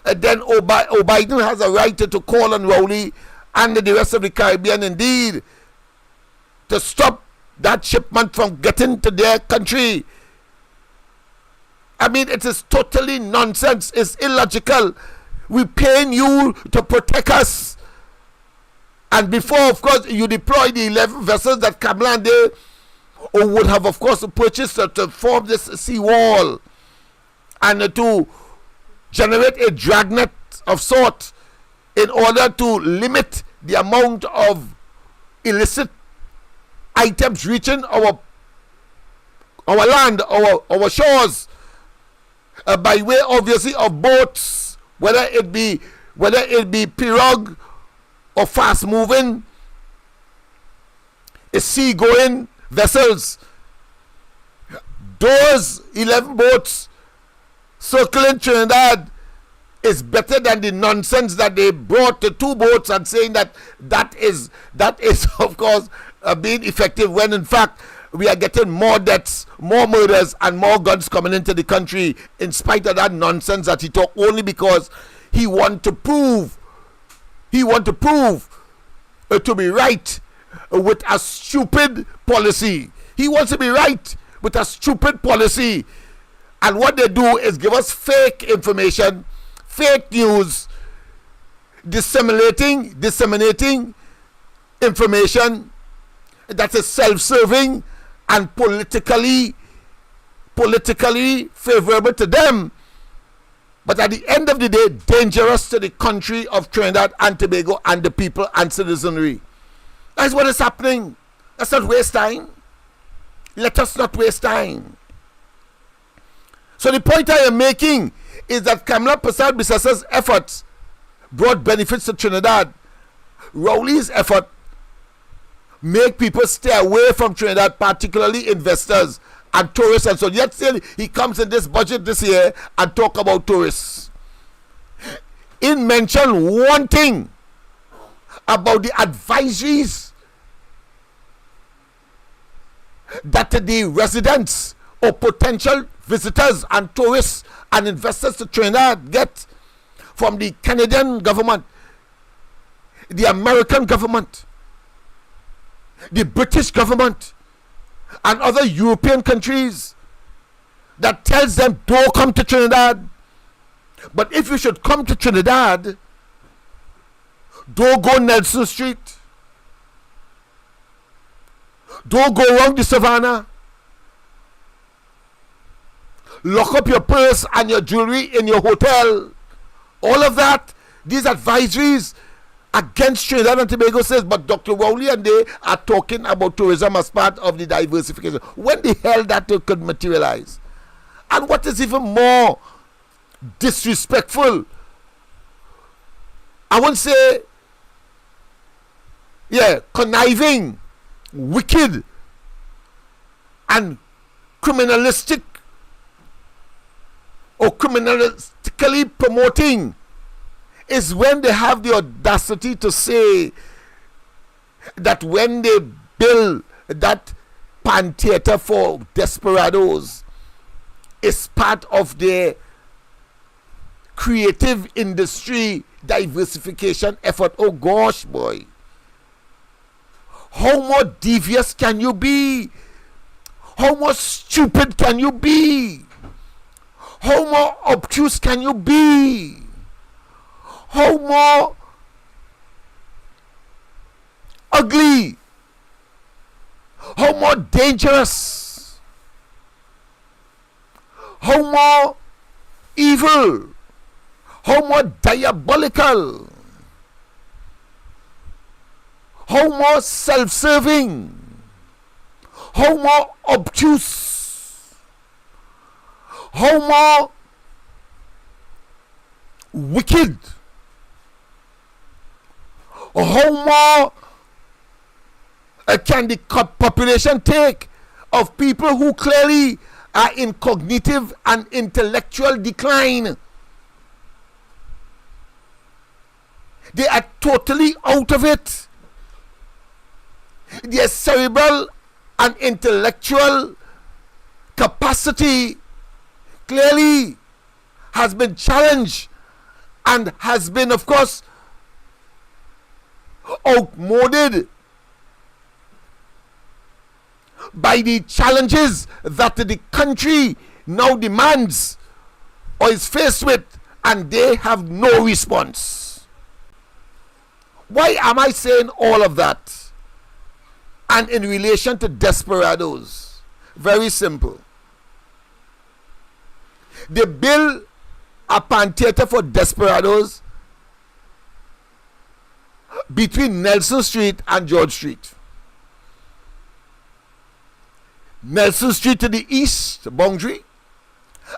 Then Biden has a right to call on Rowley and the rest of the Caribbean, indeed, to stop that shipment from getting to their country. I mean, it is totally nonsense. It's illogical. We're paying you to protect us. And before, of course, you deploy the 11 vessels that Kamala and they would have, of course, purchased to form this seawall and to generate a dragnet of sort in order to limit the amount of illicit items reaching our land, our shores, by way, obviously, of boats, whether it be pirogue or fast moving sea-going vessels. Those 11 boats circling Trinidad is better than the nonsense that they brought to 2 boats and saying that is of course being effective, when in fact we are getting more deaths, more murders, and more guns coming into the country, in spite of that nonsense that he talked, only because he want to prove to be right with a stupid policy. He wants to be right with a stupid policy. And what they do is give us fake information, fake news, disseminating information that is self-serving and politically favorable to them, but at the end of the day, dangerous to the country of Trinidad and Tobago and the people and citizenry. That's what is happening. Let's not waste time. Let us not waste time. So the point I am making is that Kamala Persad-Bissessa's efforts brought benefits to Trinidad. Rowley's effort make people stay away from Trinidad, particularly investors and tourists, and so yet still he comes in this budget this year and talk about tourists. In mention one thing about the advisories that the residents or potential visitors and tourists and investors to Trinidad get from the Canadian government, the American government, the British government, and other European countries, that tells them don't come to Trinidad. But if you should come to Trinidad, don't go Nelson Street, don't go around the savannah, lock up your purse and your jewelry in your hotel. All of that, these advisories against Trinidad and Tobago says, but Dr. Rowley and they are talking about tourism as part of the diversification. When the hell that could materialize? And what is even more disrespectful, I won't say, conniving, wicked, and criminalistic or criminalistically promoting, is when they have the audacity to say that when they build that pan theater for Desperados, is part of their creative industry diversification effort. Oh gosh, boy. How more devious can you be? How more stupid can you be? How more obtuse can you be? How more ugly? How more dangerous? How more evil? How more diabolical? How more self-serving? How more obtuse? How more wicked? Or how more can the population take of people who clearly are in cognitive and intellectual decline? They are totally out of it. Their cerebral and intellectual capacity clearly has been challenged and has been, of course, outmoded by the challenges that the country now demands or is faced with, and they have no response. Why am I saying all of that? And in relation to Desperados, very simple. They build a theater for Desperados between Nelson Street and George Street. Nelson Street to the east boundary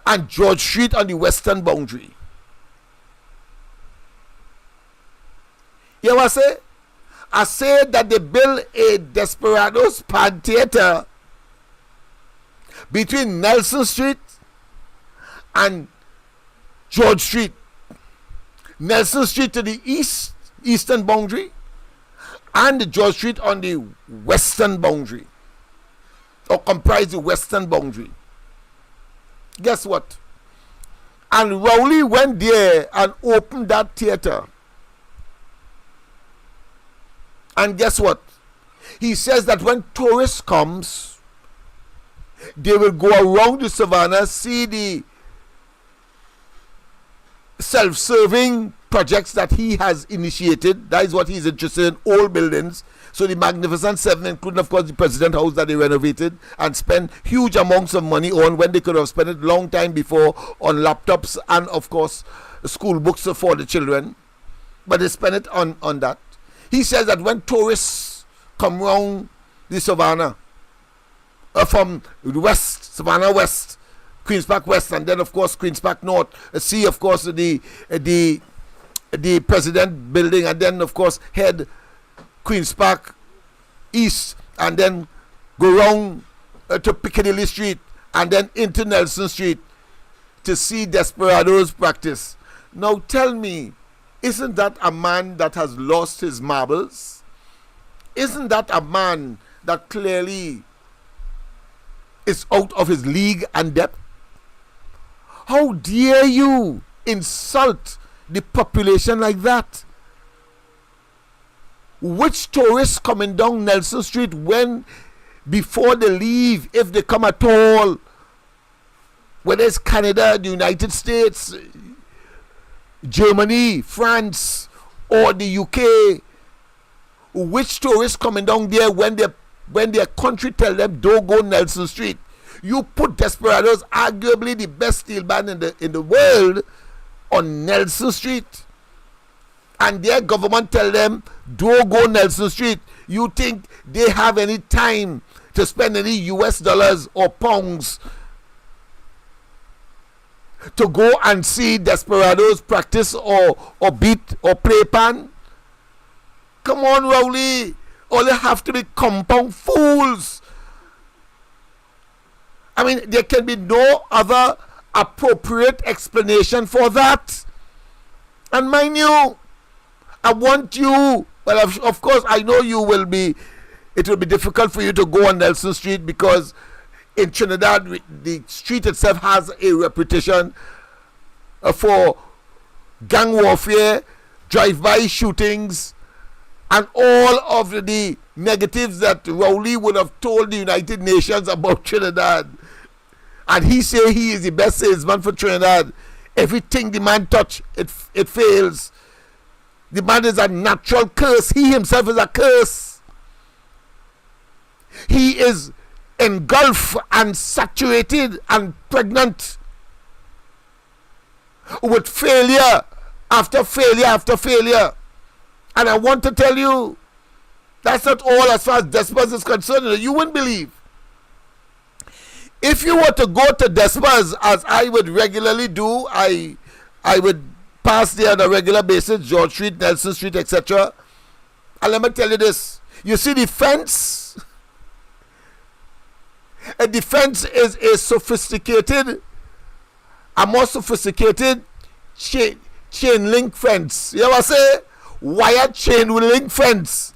and George Street on the western boundary. You know what I say? I say that they build a Desperados theater between Nelson Street and George Street. Nelson Street to the eastern boundary and George Street on the western boundary, or comprise the western boundary. Guess what? And Rowley went there and opened that theater. And guess what? He says that when tourists comes, they will go around the savannah, see the self-serving projects that he has initiated. That is what he's interested in, old buildings. So the Magnificent Seven, including of course the President House that they renovated and spent huge amounts of money on, when they could have spent it long time before on laptops and of course school books for the children. But they spent it on that. He says that when tourists come round the savannah from the west, Savannah West, Queen's Park West, and then of course Queen's Park North, see of course the President Building, and then of course head Queen's Park East, and then go round to Piccadilly Street, and then into Nelson Street to see Desperados practice. Now tell me, isn't that a man that has lost his marbles? Isn't that a man that clearly is out of his league and depth? How dare you insult the population like that? Which tourists coming down Nelson Street, when before they leave, if they come at all, whether it's Canada, the United States, Germany, France, or the UK, which tourists coming down there when their country tell them don't go Nelson Street? You put Desperados, arguably the best steel band in the world, on Nelson Street, and their government tell them don't go Nelson Street. You think they have any time to spend any US dollars or pounds to go and see Desperados practice or beat or play pan? Come on, Rowley. All they have to be compound fools. I mean, there can be no other appropriate explanation for that. And mind you, I want you, well, of course, I know it will be difficult for you to go on Nelson Street, because in Trinidad, the street itself has a reputation for gang warfare, drive-by shootings, and all of the negatives that Rowley would have told the United Nations about Trinidad. And he say he is the best salesman for Trinidad. Everything the man touch, it fails. The man is a natural curse. He himself is a curse. He is engulfed and saturated and pregnant with failure after failure after failure. And I want to tell you, that's not all as far as Desperados is concerned. You wouldn't believe. If you were to go to Desperados, as I would regularly do, I would pass there on a regular basis, George Street, Nelson Street, etc. And let me tell you this. You see the fence? The fence is a sophisticated, a more sophisticated chain link fence. You know what I say? Wired chain link fence.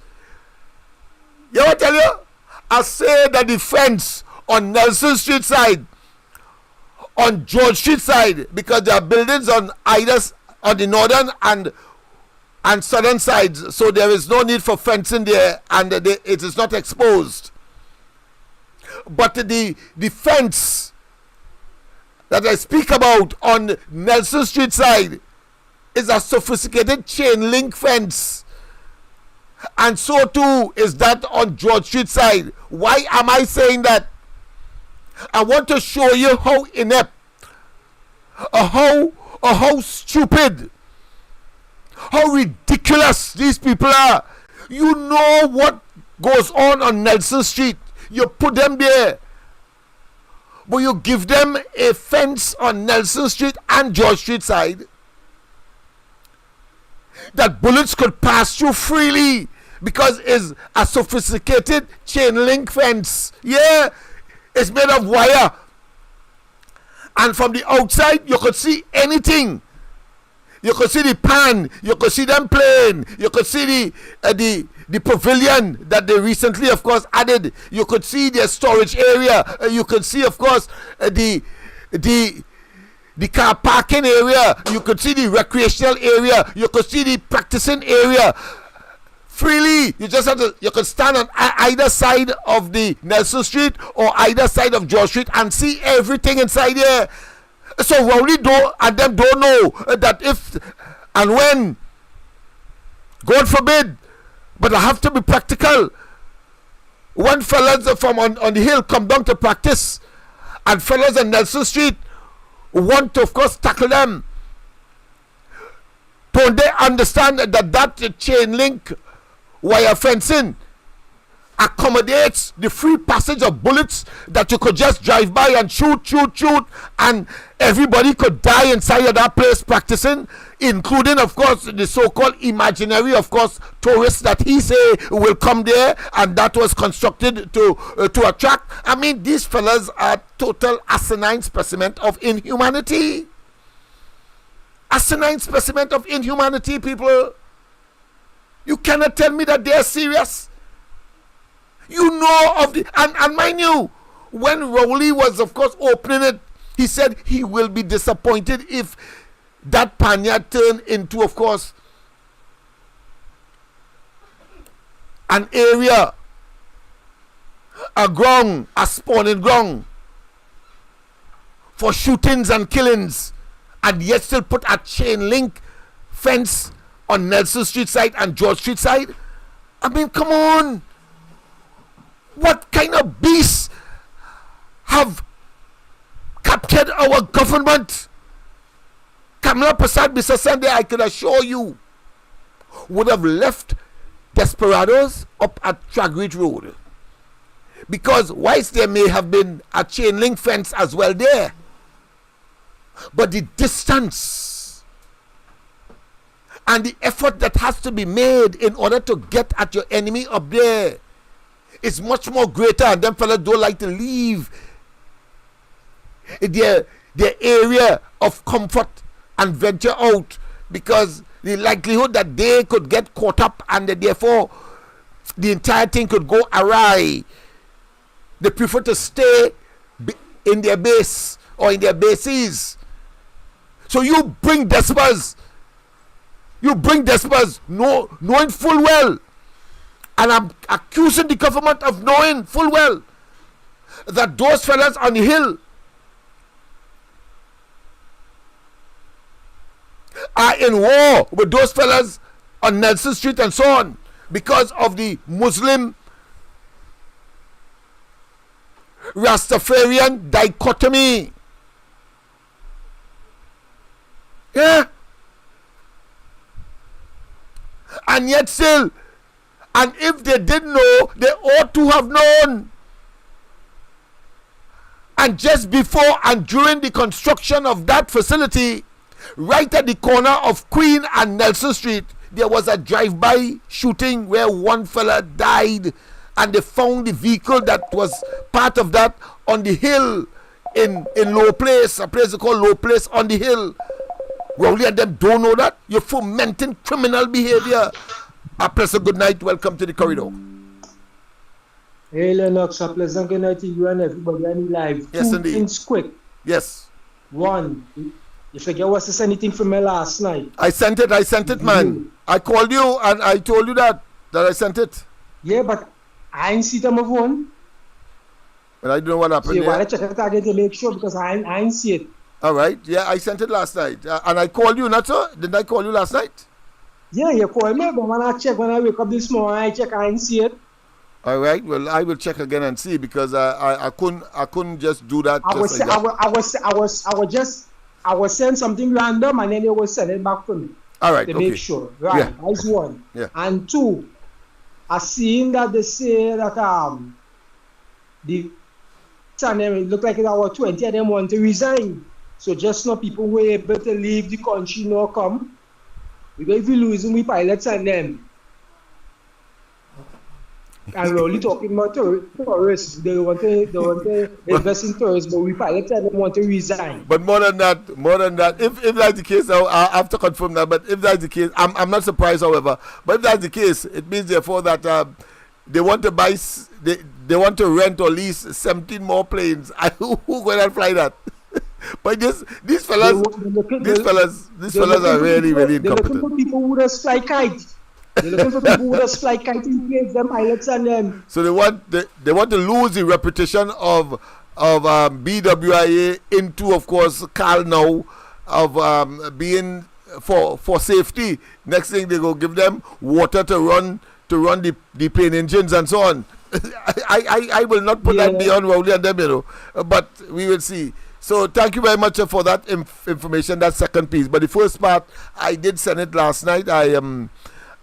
You know what I tell you? I say that the fence on Nelson Street side, on George Street side, because there are buildings on the northern and southern sides, so there is no need for fencing there, and it is not exposed. But the fence that I speak about on Nelson Street side is a sophisticated chain link fence, and so too is that on George Street side. Why am I saying that? I want to show you how inept, how stupid, how ridiculous these people are. You know what goes on Nelson Street. You put them there, but you give them a fence on Nelson Street and George Street side that bullets could pass through freely because it's a sophisticated chain link fence. Yeah, it's made of wire, and from the outside you could see anything. You could see the pan, you could see them playing, you could see the pavilion that they recently, of course, added. You could see their storage area. You could see, of course, the car parking area. You could see the recreational area. You could see the practicing area. Freely, you just have to. You could stand on either side of the Nelson Street or either side of George Street and see everything inside there. So Rowley and them don't know that if and when, God forbid, but I have to be practical. When fellas from on the hill come down to practice, and fellas on Nelson Street want to, of course, tackle them, don't they understand that chain link wire fencing accommodates the free passage of bullets, that you could just drive by and shoot, and everybody could die inside of that place practicing, including, of course, the so-called imaginary, of course, tourists that he say will come there, and that was constructed to attract. I mean, these fellas are total asinine specimen of inhumanity. Asinine specimen of inhumanity, people. You cannot tell me that they are serious. You know of the and mind you, when Rowley was, of course, opening it, he said he will be disappointed if that panya turned into, of course, an area, a spawning ground for shootings and killings, and yet still put a chain link fence on Nelson Street side and George Street side. I mean, come on. What kind of beasts have captured our government? Kamala Prasad, Mr. Sunday, I can assure you, would have left Desperados up at Tragridge Road, because whilst there may have been a chain link fence as well there, but the distance and the effort that has to be made in order to get at your enemy up there is much more greater, and them fellas don't like to leave their area of comfort and venture out, because the likelihood that they could get caught up and therefore the entire thing could go awry. They prefer to stay in their base or in their bases. So you bring Desperados, knowing full well, and I'm accusing the government of knowing full well that those fellas on the hill are in war with those fellas on Nelson Street and so on, because of the Muslim Rastafarian dichotomy. Yeah. And yet still, and if they didn't know, they ought to have known. And just before and during the construction of that facility, right at the corner of Queen and Nelson Street, there was a drive-by shooting where one fella died, and they found the vehicle that was part of that on the hill in Low Place, a place called Low Place on the hill. Rowley and them don't know that. You're fomenting criminal behavior. A pleasant good night. Welcome to the corridor. Hey Lennox, a pleasant good night to you and everybody on the live. Yes, Two indeed. things quick. Yes. One, you forget what's this anything from me last night. I sent it, man. I called you and I told you that I sent it. Yeah, but I ain't see it on my phone. But I don't know what happened. So you want to check it again to make sure because I ain't see it. All right. Yeah, I sent it last night. And I called you, not so? Didn't I call you last night? Yeah, you called me, but when I wake up this morning, I check, I ain't see it. All right. Well, I will check again and see because I couldn't just do that. I was saying something random and then you will send it back to me. All right. To okay. make sure. Right. Yeah. That's one. Yeah. And two, I seen that they say that the it look like our 20 of them want to resign. So just now people were able to leave the country now come. Because if we losing we pilots and them. And we're only talking about tourists. They want to invest in tourists, but we pilots and them want to resign. But more than that, if that's the case, I have to confirm that. But if that's the case, I'm not surprised, however. But if that's the case, it means therefore that they want to buy, they want to rent or lease 17 more planes. Who going to fly that? But these fellas are really, really incompetent. They're looking for people who just fly kites. They're looking for people who just fly kites in planes, them pilots and them. So they want to lose the reputation of BWIA into, of course, Cal now of being for safety. Next thing they go give them water to run the plane engines and so on. I will not put that beyond Rowley and them, you know. But we will see. So thank you very much for that information, that second piece. But the first part, I did send it last night. I'm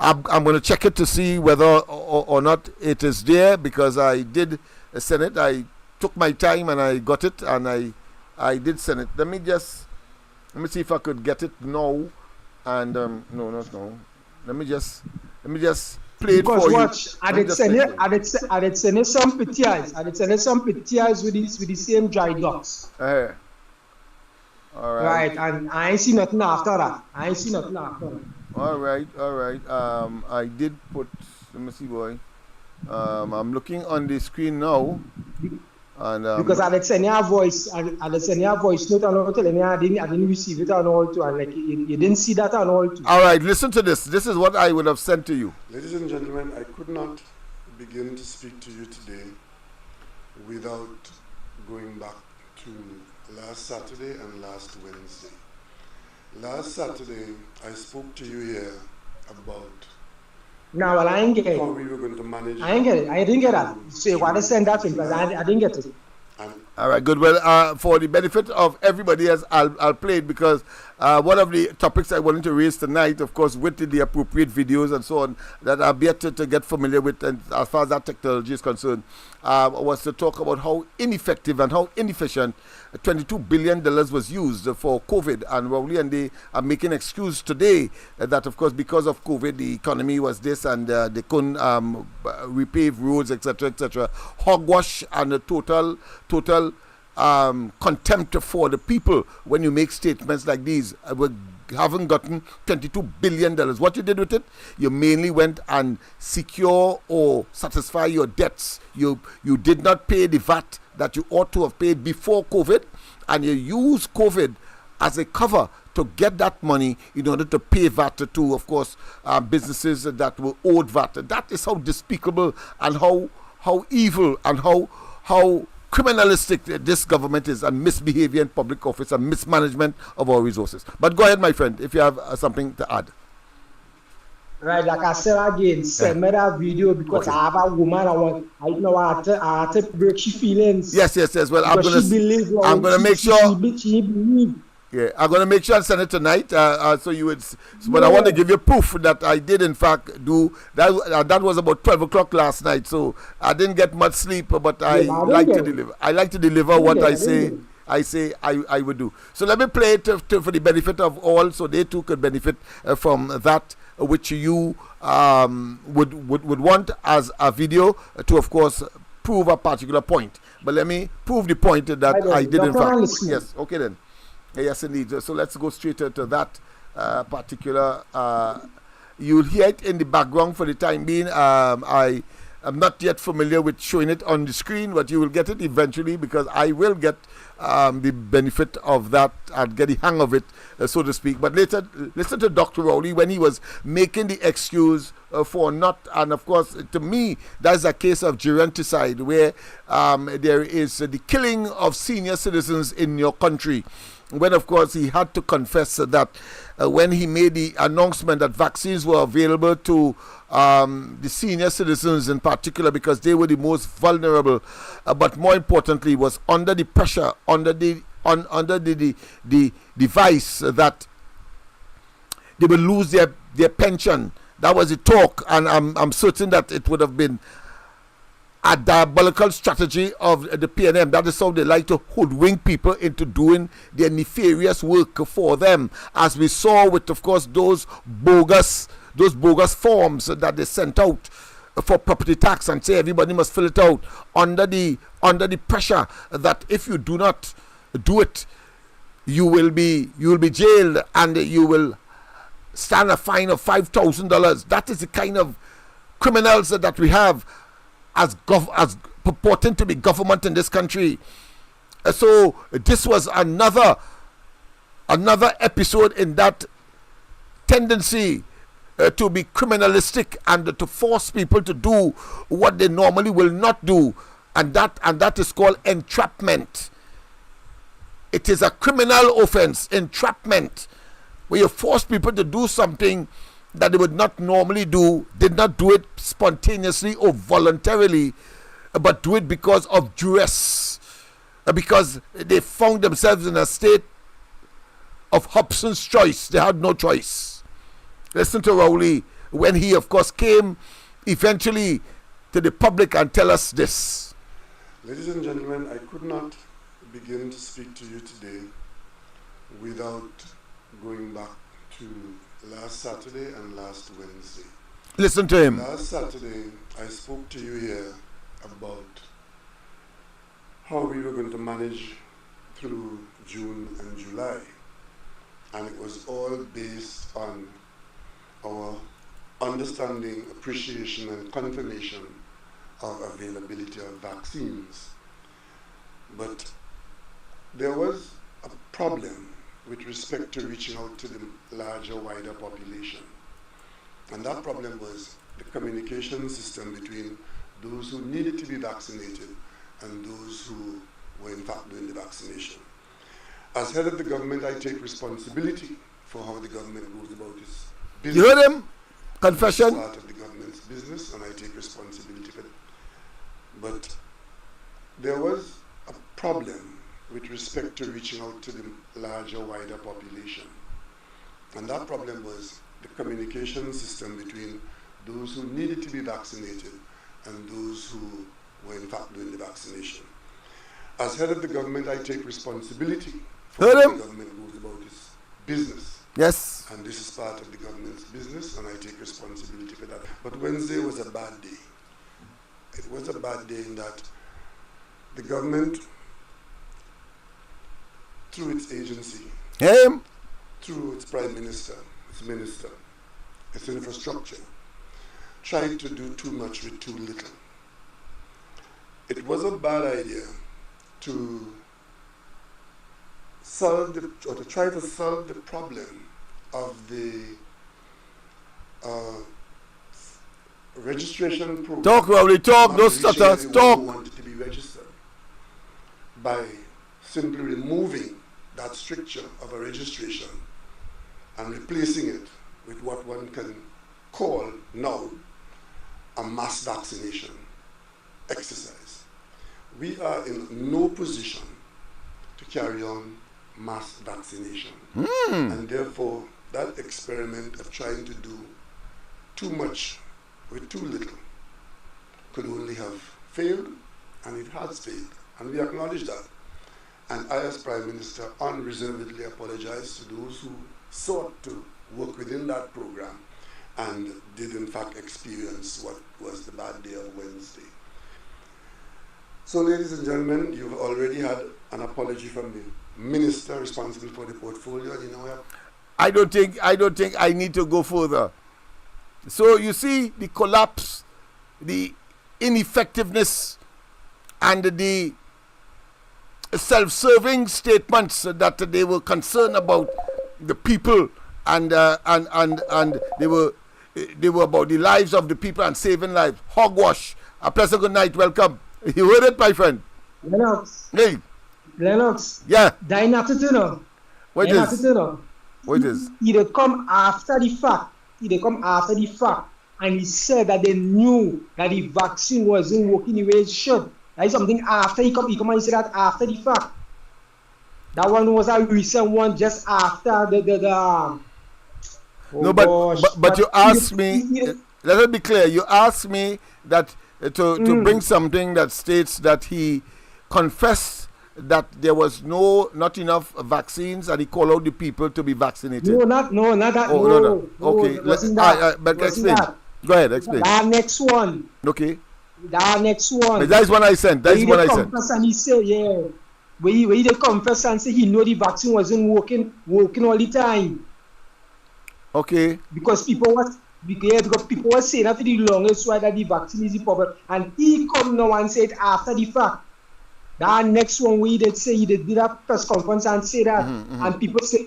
going to check it to see whether or not it is there because I did send it. I took my time and I got it and I did send it. Let me see if I could get it now. And no, not now. Let me just play it for you. Watch, I did send you some pictures. I did send you some pictures with the same dry docks. All right. Right, and I ain't see nothing after that. All right. I did put. Let me see, boy. I'm looking on the screen now, and because I did send you a voice. I did send you a voice note and all telling me I didn't receive it and all too, and like you didn't see that and all too. All right, listen to this. This is what I would have sent to you. Ladies and gentlemen, I could not begin to speak to you today without going back to last Saturday and last Wednesday. Last Saturday, I spoke to you here about no, well, I ain't get it. How we were going to manage. I ain't get it. I didn't get that. So you want to send that to me, but I didn't get it. All right, good. Well, for the benefit of everybody else, I'll play it because one of the topics I wanted to raise tonight, of course, with the appropriate videos and so on, that I've yet to get familiar with, and as far as that technology is concerned, was to talk about how ineffective and how inefficient $22 billion was used for COVID. And Rowley and they are making excuse today that, of course, because of COVID, the economy was this and they couldn't repave roads, etc., etc. Hogwash and a total contempt for the people when you make statements like these. We haven't gotten $22 billion. What you did with it, you mainly went and secure or satisfy your debts. You did not pay the VAT that you ought to have paid before COVID, and you use COVID as a cover to get that money in order to pay VAT to, of course, businesses that were owed VAT. That is how despicable and how evil and how criminalistic this government is, and misbehavior in public office and mismanagement of our resources. But go ahead, my friend, if you have something to add. Right, like I said again, send me that video because I have a woman I have to break she feelings. Yes. Well, I'm gonna make sure. Yeah, I'm gonna make sure and send it tonight. So you would. But I want to give you proof that I did in fact do that. That was about 12 o'clock last night, so I didn't get much sleep. But I like to deliver. I like to deliver what I say. I would do. So let me play it for the benefit of all, so they too could benefit from that which you would want as a video to, of course, prove a particular point. But let me prove the point that I did in fact. Yes. Okay then. Yes, indeed. So let's go straight to that particular. You'll hear it in the background for the time being. I'm not yet familiar with showing it on the screen, but you will get it eventually, because I will get the benefit of that and get the hang of it, so to speak. But later, listen to Dr. Rowley when he was making the excuse for not, and of course, to me, that's a case of geronticide, where there is the killing of senior citizens in your country. When, of course, he had to confess that when he made the announcement that vaccines were available to the senior citizens in particular, because they were the most vulnerable, but more importantly, was under the pressure, under the device that they would lose their pension. That was the talk, and I'm certain that it would have been a diabolical strategy of the PNM. That is how they like to hoodwink people into doing their nefarious work for them, as we saw with, of course, those bogus forms that they sent out for property tax, and say everybody must fill it out under the pressure that if you do not do it, you will be jailed and you will stand a fine of $5,000. That is the kind of criminals that we have as purporting to be government in this country. So this was another episode in that tendency to be criminalistic and to force people to do what they normally will not do, and that is called entrapment. It is a criminal offense, entrapment, where you force people to do something that they would not normally do, did not do it spontaneously or voluntarily, but do it because of duress, because they found themselves in a state of Hobson's choice. They had no choice. Listen to Rowley when he, of course, came eventually to the public and tell us this. Ladies and gentlemen, I could not begin to speak to you today without going back to last Saturday and last Wednesday. Listen to him. Last Saturday, I spoke to you here about how we were going to manage through June and July. And it was all based on our understanding, appreciation, and confirmation of availability of vaccines. But there was a problem with respect to reaching out to the larger, wider population. And that problem was the communication system between those who needed to be vaccinated and those who were in fact doing the vaccination. As head of the government, I take responsibility for how the government goes about its business. You heard him? Confession? It's part of the government's business, and I take responsibility for it. But there was a problem with respect to reaching out to the larger, wider population. And that problem was the communication system between those who needed to be vaccinated and those who were in fact doing the vaccination. As head of the government, I take responsibility for how the government goes about its business. Yes. And this is part of the government's business, and I take responsibility for that. But Wednesday was a bad day. It was a bad day in that the government, through its agency, through its prime minister, its minister, its infrastructure, tried to do too much with too little. It was a bad idea to try to solve the problem of the registration program. Talk, Rowley, talk, no stutters, talk. Who wanted to be registered by simply removing that stricture of a registration and replacing it with what one can call now a mass vaccination exercise. We are in no position to carry on mass vaccination. And therefore, that experiment of trying to do too much with too little could only have failed, and it has failed. And we acknowledge that. And I, as Prime Minister, unreservedly apologize to those who sought to work within that program and did in fact experience what was the bad day of Wednesday. So, ladies and gentlemen, you've already had an apology from the minister responsible for the portfolio. You know, I don't think I need to go further. So you see the collapse, the ineffectiveness and the self-serving statements that they were concerned about the people and they were about the lives of the people and saving lives. Hogwash. A pleasant good night. Welcome. You heard it, my friend. Lennox. Hey. Lennox. Yeah. Dynatituno. What is? He did come after the fact. And he said that they knew that the vaccine wasn't working the way it should. That is something after he come and say that after the fact. That one was a recent one just after the no, but you asked me. Let it be clear. You asked me that to bring something that states that he confessed that there was not enough vaccines, and he called out the people to be vaccinated. No, not that. Oh, no. Okay, but explain. That. Go ahead, explain. That next one. Okay. That next one. But that is one I sent. That is one I sent. And he said, yeah. Where he did confess and say he know the vaccine wasn't working all the time. Okay. Because people were saying after the longest while that the vaccine is the problem, and he come now and said after the fact. That next one we did say he did a press conference and say that, and people say,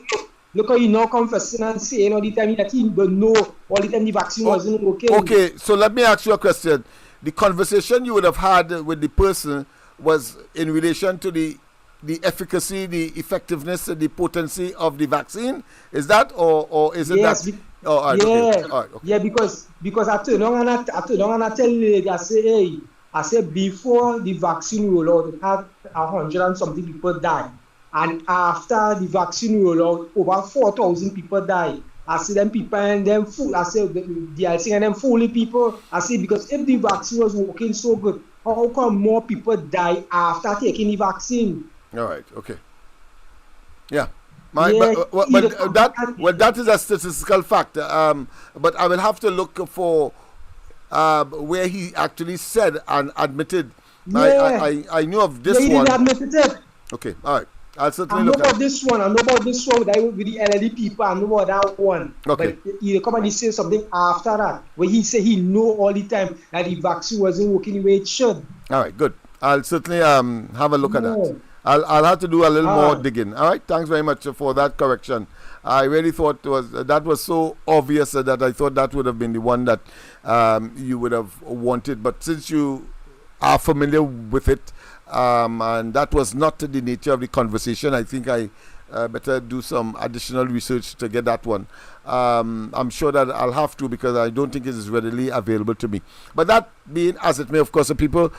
look how you now confessing and saying all the time that he don't know all the time the vaccine wasn't working. Okay, so let me ask you a question. The conversation you would have had with the person was in relation to the efficacy, the effectiveness, the potency of the vaccine. Is that or is it yes, that? Yeah, okay. All right, okay. Yeah, because I turn on and I tell you, I say, hey, I said before the vaccine rollout, it had 100 and something people died, and after the vaccine rollout, over 4,000 people died. I see them people and them fool. I say they are saying them fooling people. I say because if the vaccine was working so good, how come more people die after taking the vaccine? All right. Okay. Yeah. That is a statistical fact. But I will have to look for where he actually said and admitted. Yeah. I knew of this one. He didn't admit it. Okay. All right. I'll certainly look at this one. I know about this one with the elderly people. I know about that one. Okay. But he come and he say something after that, where he say he know all the time that the vaccine wasn't working the way it should. All right. Good. I'll certainly have a look at that. I'll have to do a little more digging. All right. Thanks very much for that correction. I really thought that was so obvious that I thought that would have been the one that you would have wanted. But since you are familiar with it, and that was not the nature of the conversation, I think I better do some additional research to get that one. I'm sure that I'll have to, because I don't think it is readily available to me. But that being as it may, of course, the people,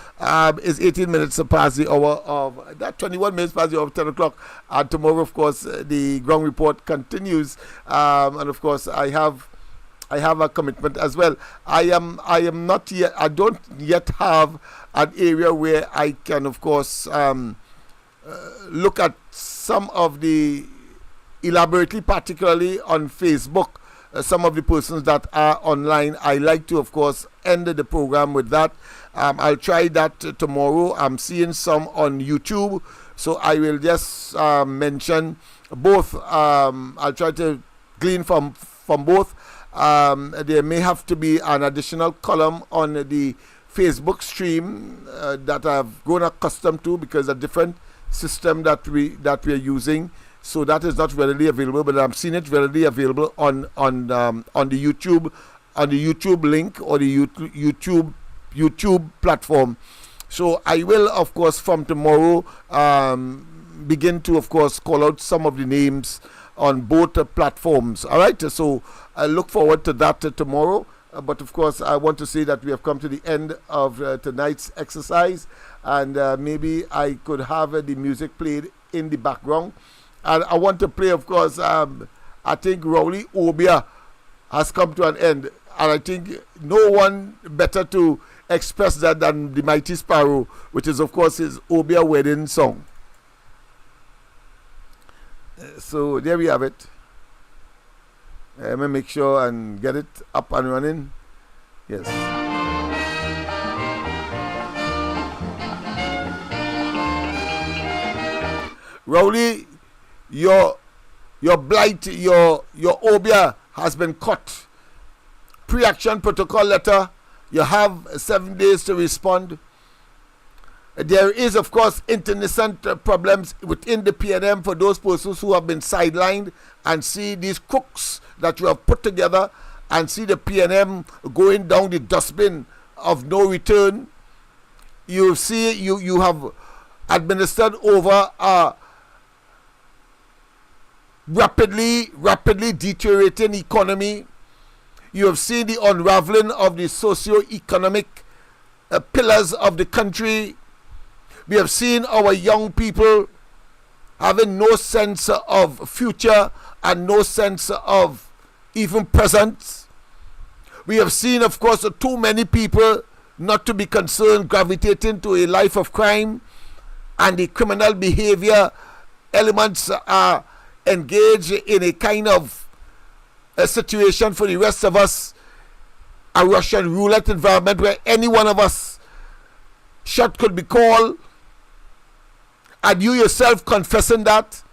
is 18 minutes past the hour of that, 21 minutes past the hour of 10 o'clock. And tomorrow, of course, the ground report continues. And of course, I have a commitment as well. I don't yet have an area where I can, of course, look at some of the elaborately, particularly on Facebook, some of the persons that are online. I like to, of course, end the program with that. I'll try that tomorrow. I'm seeing some on YouTube, so I will just mention both. I'll try to glean from both. There may have to be an additional column on the Facebook stream that I've grown accustomed to, because a different system that we are using, so that is not readily available. But I'm seeing it readily available on the YouTube link or the YouTube platform. So I will, of course, from tomorrow begin to, of course, call out some of the names on both platforms. All right, so I look forward to that tomorrow. But of course, I want to say that we have come to the end of tonight's exercise, and maybe I could have the music played in the background. And I want to play, of course, I think Rowley Obia has come to an end, and I think no one better to express that than the Mighty Sparrow, which is, of course, his Obia wedding song. So there we have it. Let me make sure and get it up and running. Yes. Rowley, your blight, your obia has been cut. Pre-action protocol letter, You have 7 days to respond. There is, of course, internecine problems within the PNM for those persons who have been sidelined and see these crooks that you have put together and see the PNM going down the dustbin of no return. You see, you have administered over a rapidly deteriorating economy. You have seen the unraveling of the socio-economic pillars of the country. We have seen our young people having no sense of future and no sense of even present. We have seen, of course, too many people not to be concerned gravitating to a life of crime, and the criminal behavior elements are engaged in a kind of a situation for the rest of us, a Russian roulette environment where any one of us shot could be called, and you yourself confessing that.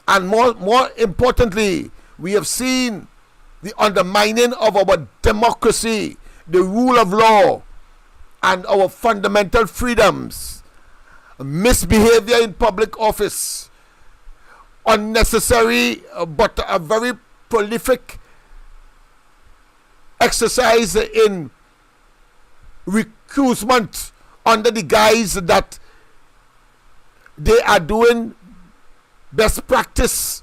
And more importantly, we have seen the undermining of our democracy, the rule of law, and our fundamental freedoms, misbehavior in public office, unnecessary but a very prolific exercise in recusement under the guise that they are doing best practice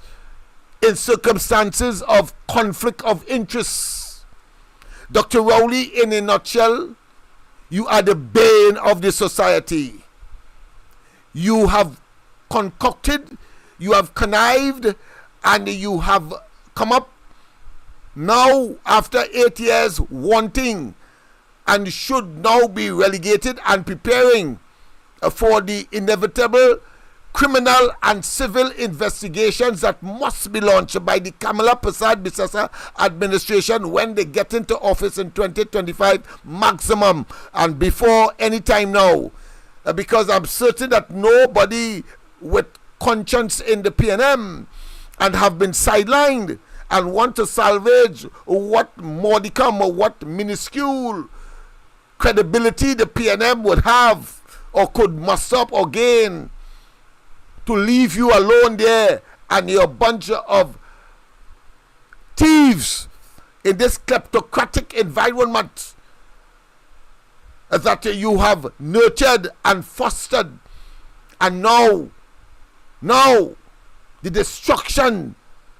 in circumstances of conflict of interests. Dr. Rowley, in a nutshell, you are the bane of the society. You have concocted, you have connived, and you have come up now after 8 years wanting and should now be relegated and preparing for the inevitable criminal and civil investigations that must be launched by the Kamala Persad-Bissessar administration when they get into office in 2025 maximum, and before any time now, because I'm certain that nobody with conscience in the PNM and have been sidelined and want to salvage what modicum or what minuscule credibility the PNM would have or could muster up or gain, to leave you alone there and you're a bunch of thieves in this kleptocratic environment that you have nurtured and fostered, and now the destruction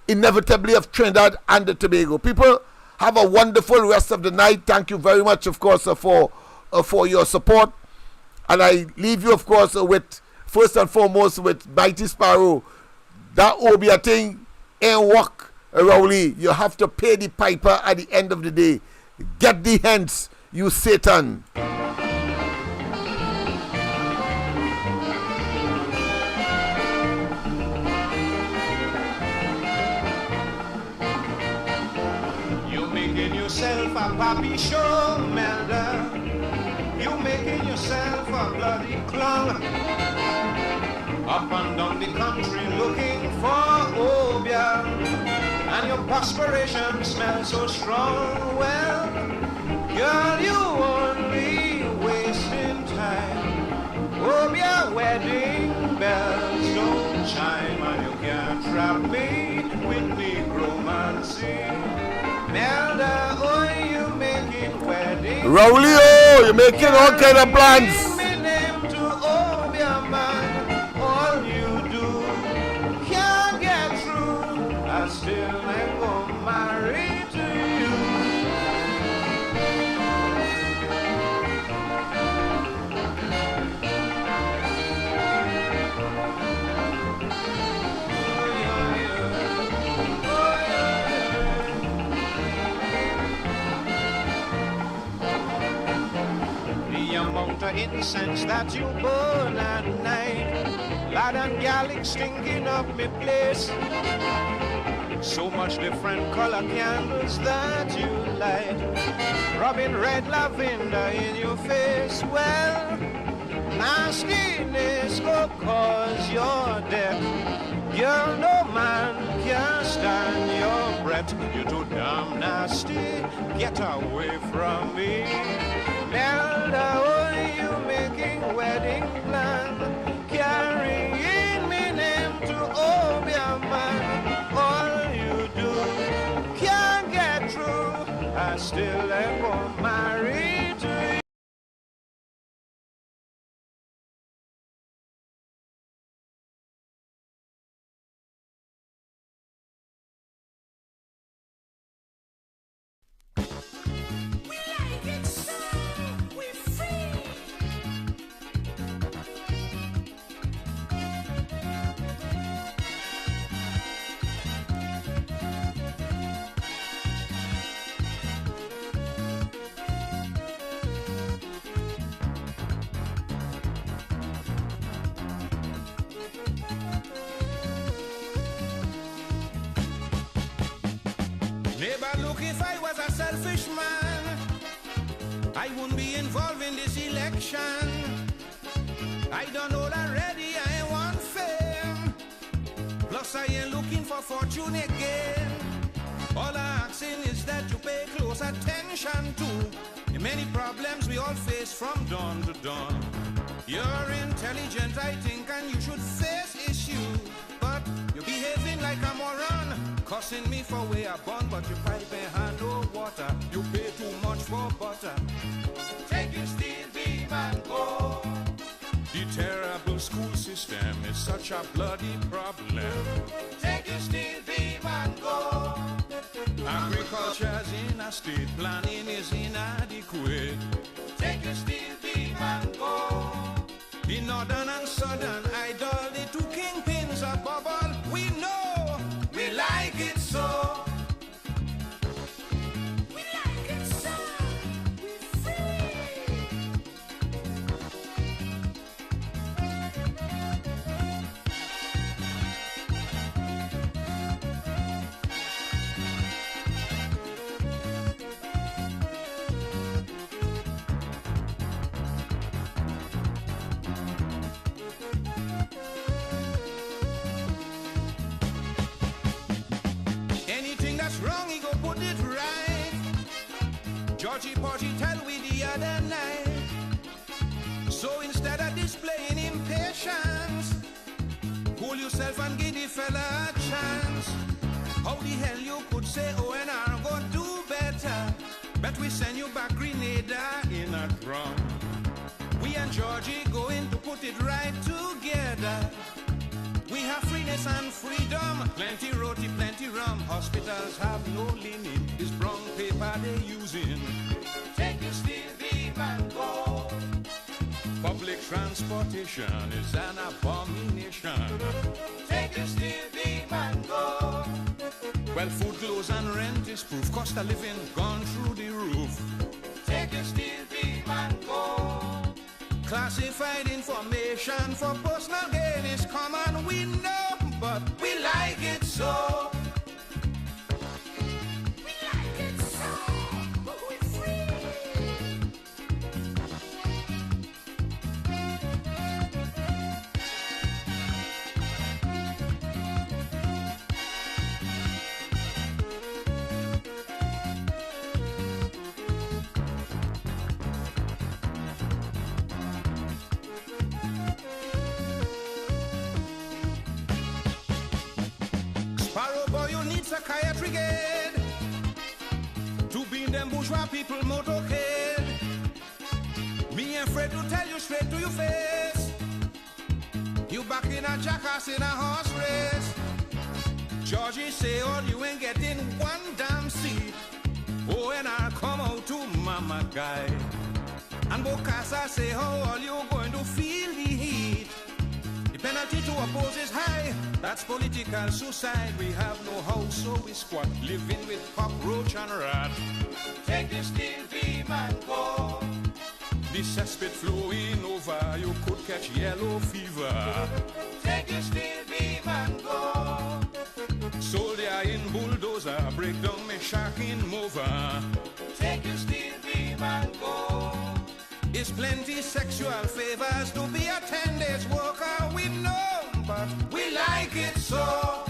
inevitably of Trinidad and Tobago. People, have a wonderful rest of the night. Thank you very much, of course, for your support. And I leave you, of course, with, first and foremost, with Mighty Sparrow. That Obia thing ain't work, Rowley. You have to pay the piper at the end of the day. Get thee hence, you Satan. You making yourself a poppy show, Melda. You making yourself a bloody clown. Up and down the country looking for Obia, and your perspiration smells so strong. Well, girl, you only wasting time. Obia wedding bells don't chime, and you can't trap me with necromancy. Melda, oh, you making wedding. Rowley, oh, you're making all kind of plans. Still ain't gonna marry to you. The amount of incense that you burn at night, lad and gallic stinking up me place. So much different color candles that you light, rubbing red lavender in your face. Well, nastiness will cause your death. Girl, no man can stand your breath. cigarette. You're too damn nasty. Get away from me. Nelda, oh, you making wedding plans, carrying me name to Obiaman. All you do can't get through. I still am married to you. Neighbor, look, if I was a selfish man, I wouldn't be involved in this election. I don't know already, I ain't want fame. Plus, I ain't looking for fortune again. All I'm asking is that you pay close attention to the many problems we all face from dawn to dawn. You're intelligent, I think, and you should face issues. But you're behaving like a moron, cussing me for way I born, but your pipe ain't hand no water. You pay too much for butter. Take your steel beam and go. The terrible school system is such a bloody problem. Take your steel beam and go. Agriculture's in a state, planning is inadequate. Take your steel beam and go. The northern and southern idol, the two kingpins are bubble. We know, we like it so. We like it so. We're free. Anything that's wrong, he go put it right. Georgie Porgy tell we the other night. So instead of displaying impatience, cool yourself and give the fella a chance. How the hell you could say O&R go do better? Bet we send you back Grenada in a drum. We and Georgie going to put it right together. We have freeness and freedom, plenty roti, plenty rum. Hospitals have no limit, this brown paper they using. Take your steel beam and go. Public transportation is an abomination. Take your steel beam and go. Well, food, clothes and rent is proof. Cost of living gone through the roof. Take your steel beam and go. Classified information for personal gain is common, we know, but we like it so. We like it so, but we're free. Sparrow boy, you need psychiatric aid to be in them bourgeois people motorcade. Me afraid to tell you straight to your face, you back in a jackass in a horse race. Georgie say all you ain't getting one damn seat. Oh, and I come out to mama guy. And Bokassa say how all you going to feel the heat. The penalty to oppose is high, that's political suicide. We have no house, so we squat, living with cockroach and rat. Take the steel beam and go. The cesspit flowing over, you could catch yellow fever. Take the steel beam and go. Soldier in bulldozer, break down me shark in mover. Take your steel beam and go. It's plenty sexual favors to be a 10 days worker, we know, but we like it so.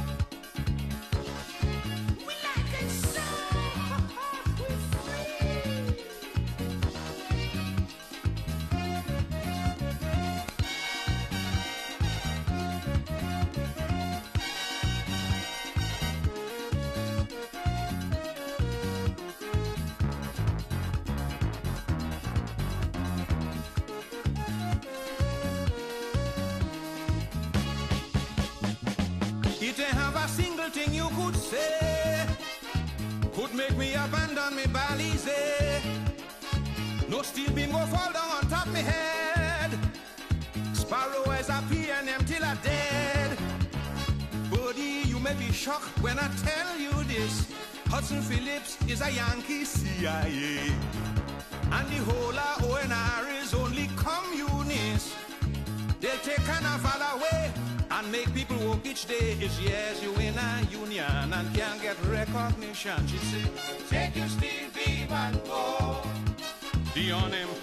We like It ain't have a single thing you could say could make me abandon me ballies. No steel beam go fall down on top me head. Sparrow as a PNM till I dead. Buddy, you may be shocked when I tell you this. Hudson Phillips is a Yankee CIA, and the whole of ONR is only communists. They'll take Carnival away and make people work each day. It's years you in a union and can't get recognition. She said, take your steel beam and go. The unemployed